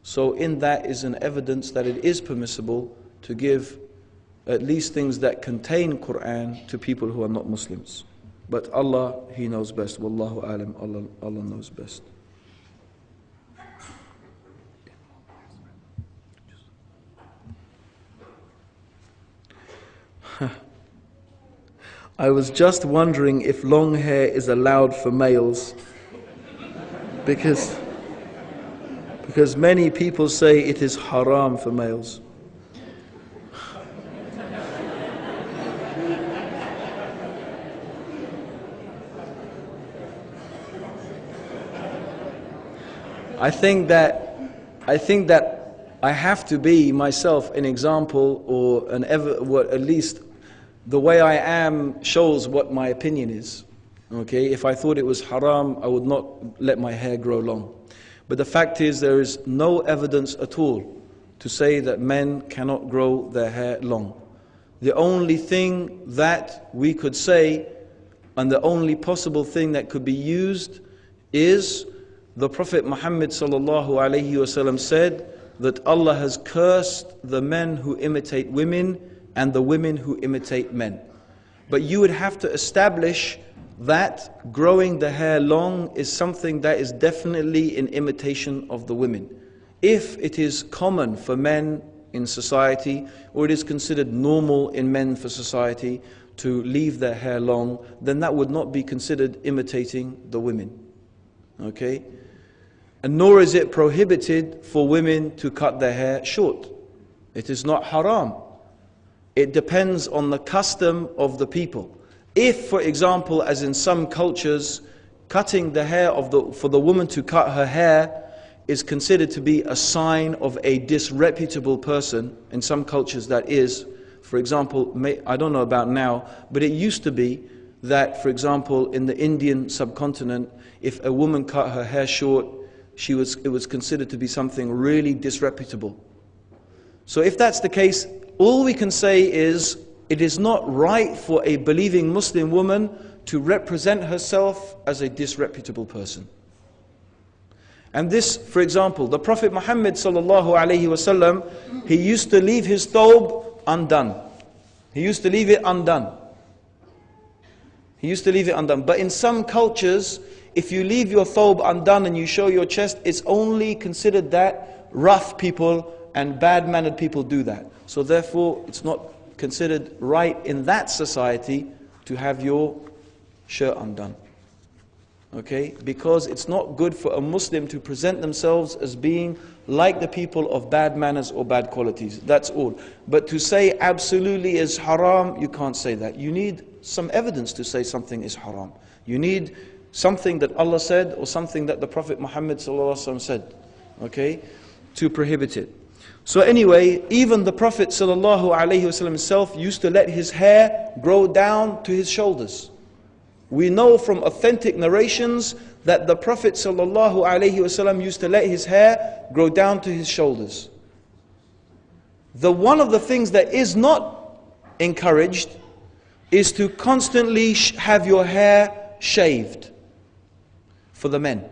Speaker 1: So in that is an evidence that it is permissible to give at least things that contain Quran to people who are not Muslims. But Allah, He knows best. Wallahu alam, Allah knows best. I was just wondering if long hair is allowed for males because many people say it is haram for males. I think that I have to be myself an example, or at least the way I am shows what my opinion is. Okay, if I thought it was haram, I would not let my hair grow long. But the fact is, there is no evidence at all to say that men cannot grow their hair long. The only thing that we could say, and the only possible thing that could be used, is the Prophet Muhammad sallallahu alaihi wasallam said that Allah has cursed the men who imitate women and the women who imitate men. But you would have to establish that growing the hair long is something that is definitely in imitation of the women. If it is common for men in society, or it is considered normal in men for society to leave their hair long, then that would not be considered imitating the women. Okay? And nor is it prohibited for women to cut their hair short. It is not haram. It depends on the custom of the people. If, for example, as in some cultures, cutting the hair for the woman to cut her hair is considered to be a sign of a disreputable person, in some cultures that is. For example, I don't know about now, but it used to be that, for example, in the Indian subcontinent, if a woman cut her hair short, it was considered to be something really disreputable. So if that's the case, all we can say is, it is not right for a believing Muslim woman to represent herself as a disreputable person. And this, for example, the Prophet Muhammad sallallahu alaihi wasallam, he used to leave his thawb undone. He used to leave it undone. He used to leave it undone. But in some cultures, if you leave your thawb undone and you show your chest, it's only considered that rough people and bad-mannered people do that. So therefore, it's not considered right in that society to have your shirt undone. Okay? Because it's not good for a Muslim to present themselves as being like the people of bad manners or bad qualities. That's all. But to say absolutely is haram, you can't say that. You need some evidence to say something is haram. You need something that Allah said or something that the Prophet Muhammad said, okay, to prohibit it. So anyway, even the Prophet himself used to let his hair grow down to his shoulders. We know from authentic narrations that the Prophet ﷺ used to let his hair grow down to his shoulders. One of the things that is not encouraged is to constantly have your hair shaved for the men.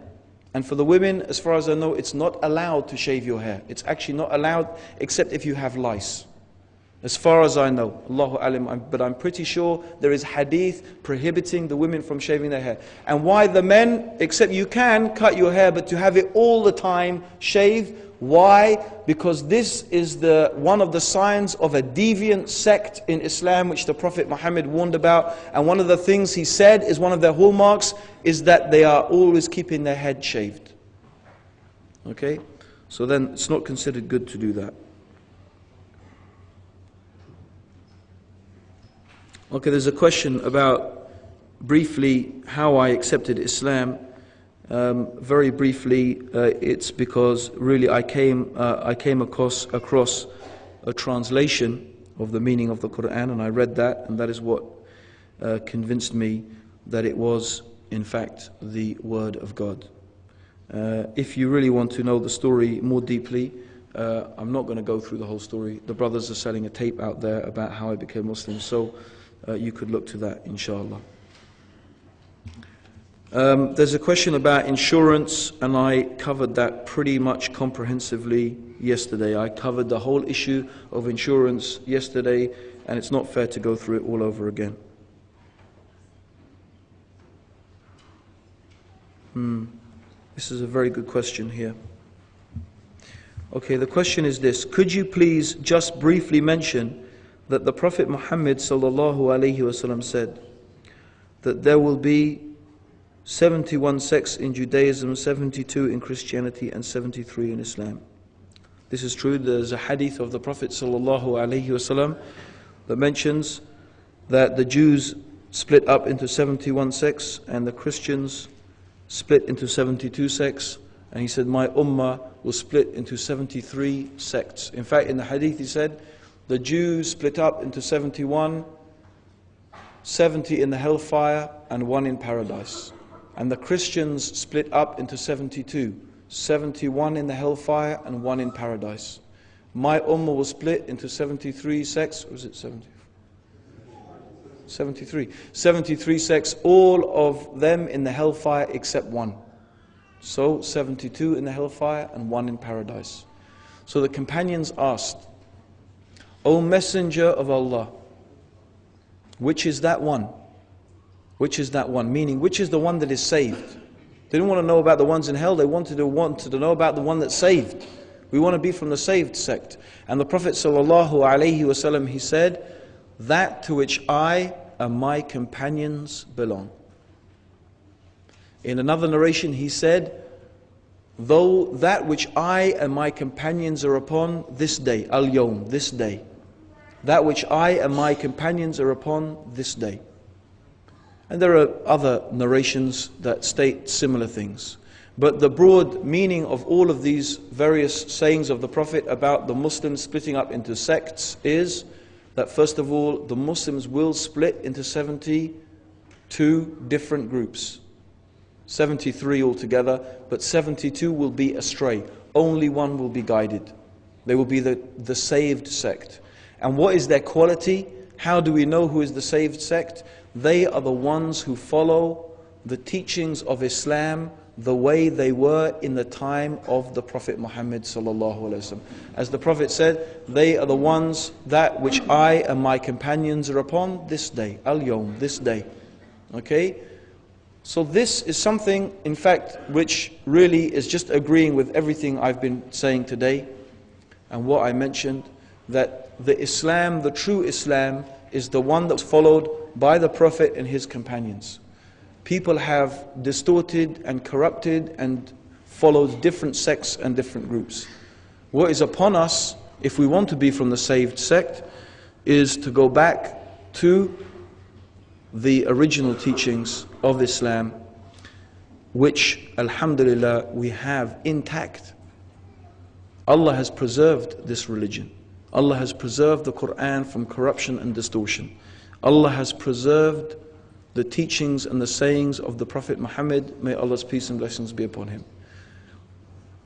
Speaker 1: And for the women, as far as I know, it's not allowed to shave your hair. It's actually not allowed except if you have lice. As far as I know, Allahu alim, but I'm pretty sure there is hadith prohibiting the women from shaving their hair. And why the men, except you can cut your hair, but to have it all the time shaved, why? Because this is one of the signs of a deviant sect in Islam, which the Prophet Muhammad warned about. And one of the things he said is one of their hallmarks is that they are always keeping their head shaved. Okay? So then it's not considered good to do that. Okay, there's a question about, briefly, how I accepted Islam. Very briefly, it's because really I came across a translation of the meaning of the Quran, and I read that, and that is what convinced me that it was, in fact, the Word of God. If you really want to know the story more deeply, I'm not going to go through the whole story. The brothers are selling a tape out there about how I became Muslim, so you could look to that, inshallah. There's a question about insurance, and I covered that pretty much comprehensively yesterday. I covered the whole issue of insurance yesterday, and it's not fair to go through it all over again. This is a very good question here. Okay, the question is this: could you please just briefly mention that the Prophet Muhammad ﷺ said that there will be 71 sects in Judaism, 72 in Christianity, and 73 in Islam. This is true. There's a hadith of the Prophet ﷺ that mentions that the Jews split up into 71 sects and the Christians split into 72 sects. And he said, my ummah will split into 73 sects. In fact, in the hadith he said, the Jews split up into 71, 70 in the hellfire and 1 in paradise. And the Christians split up into 72, 71 in the hellfire and 1 in paradise. My ummah will split into 73 sects, or is it 70? 73. 73 sects, all of them in the hellfire except 1. So 72 in the hellfire and 1 in paradise. So the companions asked, O Messenger of Allah, which is that one? Which is that one? Meaning, which is the one that is saved? They didn't want to know about the ones in hell, they wanted to know about the one that's saved. We want to be from the saved sect. And the Prophet ﷺ, he said, that to which I and my companions belong. In another narration he said, though that which I and my companions are upon this day, al-yawm, this day, that which I and my companions are upon this day. And there are other narrations that state similar things. But the broad meaning of all of these various sayings of the Prophet about the Muslims splitting up into sects is that first of all, the Muslims will split into 72 different groups. 73 altogether, but 72 will be astray. Only one will be guided. They will be the saved sect. And what is their quality? How do we know who is the saved sect? They are the ones who follow the teachings of Islam the way they were in the time of the Prophet Muhammad sallallahu alaihi wasallam. As the Prophet said, they are the ones that which I and my companions are upon this day, al-yawm, this day. Okay? So this is something, in fact, which really is just agreeing with everything I've been saying today and what I mentioned, that the Islam, the true Islam, is the one that was followed by the Prophet and his companions. People have distorted and corrupted and followed different sects and different groups. What is upon us, if we want to be from the saved sect, is to go back to the original teachings of Islam, which, alhamdulillah, we have intact. Allah has preserved this religion. Allah has preserved the Quran from corruption and distortion. Allah has preserved the teachings and the sayings of the Prophet Muhammad, may Allah's peace and blessings be upon him,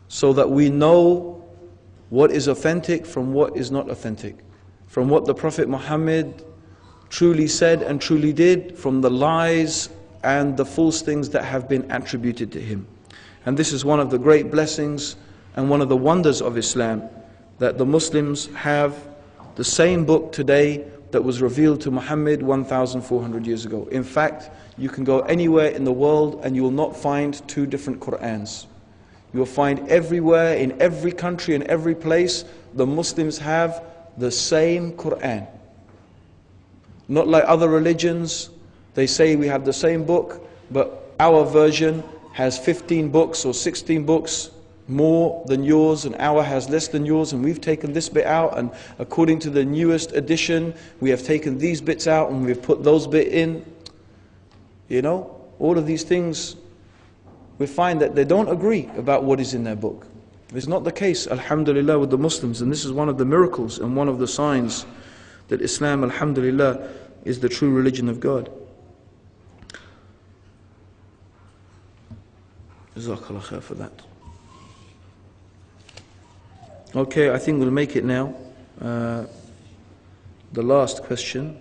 Speaker 1: so that we know what is authentic from what is not authentic, from what the Prophet Muhammad truly said and truly did, from the lies and the false things that have been attributed to him. And this is one of the great blessings and one of the wonders of Islam, that the Muslims have the same book today that was revealed to Muhammad 1,400 years ago. In fact, you can go anywhere in the world and you will not find two different Qur'ans. You will find everywhere, in every country, in every place, the Muslims have the same Qur'an. Not like other religions, they say we have the same book, but our version has 15 books or 16 books more than yours, and our has less than yours, and we've taken this bit out, and according to the newest edition we have taken these bits out and we've put those bits in. You know, all of these things, we find that they don't agree about what is in their book. It's not the case, alhamdulillah, with the Muslims, and this is one of the miracles and one of the signs that Islam, alhamdulillah, is the true religion of God. Jazakallah khair for that. Okay, I think we'll make it now. The last question.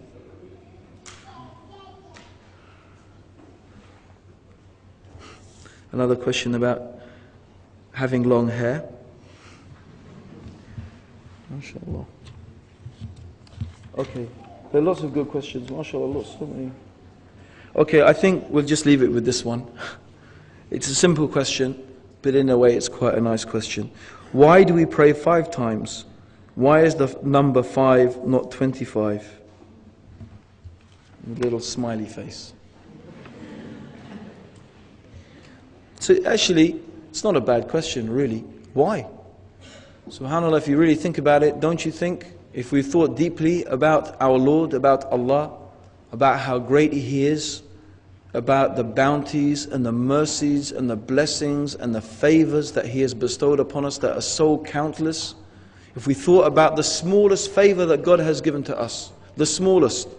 Speaker 1: Another question about having long hair. MashaAllah. Okay, there are lots of good questions. MashaAllah, so many. Okay, I think we'll just leave it with this one. It's a simple question, but in a way it's quite a nice question. Why do we pray 5 times? Why is the number 5 not 25? A little smiley face. So actually, it's not a bad question, really. Why? SubhanAllah, if you really think about it, don't you think, if we thought deeply about our Lord, about Allah, about how great He is, about the bounties and the mercies and the blessings and the favors that He has bestowed upon us that are so countless, if we thought about the smallest favor that God has given to us, the smallest,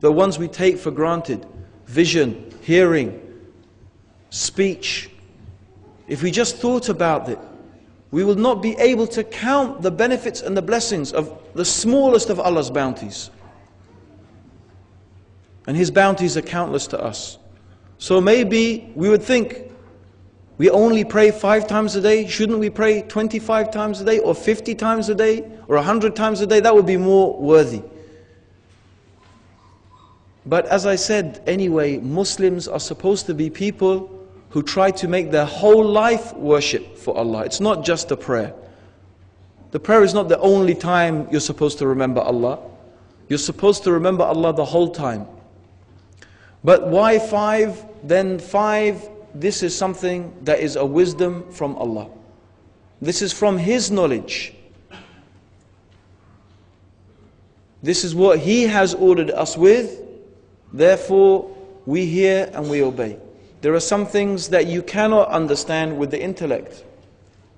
Speaker 1: the ones we take for granted, vision, hearing, speech, if we just thought about it, we will not be able to count the benefits and the blessings of the smallest of Allah's bounties. And His bounties are countless to us. So maybe we would think, we only pray 5 times a day. Shouldn't we pray 25 times a day, or 50 times a day, or 100 times a day? That would be more worthy. But as I said, anyway, Muslims are supposed to be people who try to make their whole life worship for Allah. It's not just a prayer. The prayer is not the only time you're supposed to remember Allah. You're supposed to remember Allah the whole time. But why 5? Then 5, this is something that is a wisdom from Allah. This is from His knowledge. This is what He has ordered us with. Therefore, we hear and we obey. There are some things that you cannot understand with the intellect.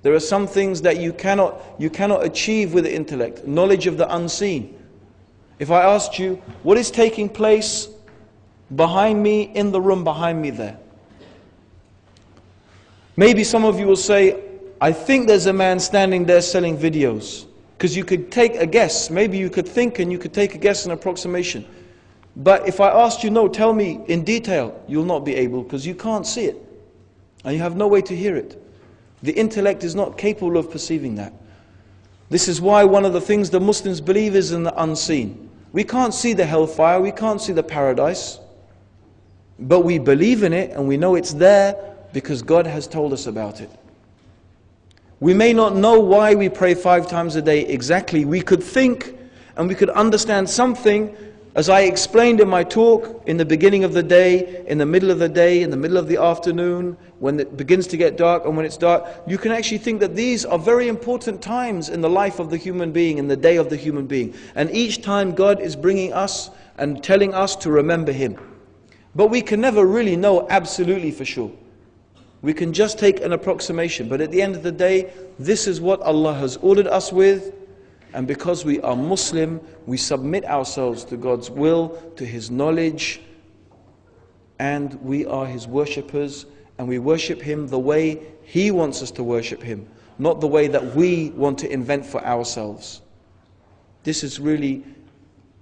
Speaker 1: There are some things that you cannot achieve with the intellect. Knowledge of the unseen. If I asked you, what is taking place behind me, in the room behind me there? Maybe some of you will say, I think there's a man standing there selling videos. Because you could take a guess. Maybe you could think and you could take a guess, an approximation. But if I asked you, no, tell me in detail, you'll not be able, because you can't see it. And you have no way to hear it. The intellect is not capable of perceiving that. This is why one of the things the Muslims believe is in the unseen. We can't see the hellfire, we can't see the paradise, but we believe in it and we know it's there because God has told us about it. We may not know why we pray 5 times a day exactly. We could think and we could understand something, as I explained in my talk, in the beginning of the day, in the middle of the day, in the middle of the afternoon, when it begins to get dark and when it's dark. You can actually think that these are very important times in the life of the human being, in the day of the human being. And each time God is bringing us and telling us to remember Him. But we can never really know absolutely for sure. We can just take an approximation. But at the end of the day, this is what Allah has ordered us with. And because we are Muslim, we submit ourselves to God's will, to His knowledge, and we are His worshippers, and we worship Him the way He wants us to worship Him, not the way that we want to invent for ourselves. This is really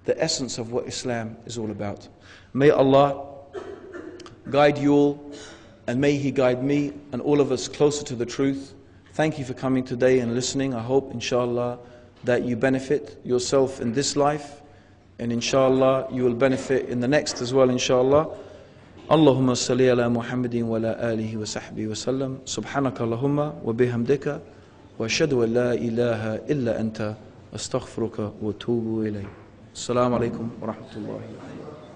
Speaker 1: the essence of what Islam is all about. May Allah guide you all, and may He guide me and all of us closer to the truth. Thank you for coming today and listening. I hope, inshallah, that you benefit yourself in this life, and inshallah you will benefit in the next as well, inshallah. Allahumma salli ala Muhammadin wa ala alihi wa sahbihi wa sallam. Subhanaka Allahumma wa bihamdika wa ashhadu an la ilaha illa anta astaghfiruka wa atubu ilayk. Assalamu alaikum wa rahmatullahi wa barakatuh.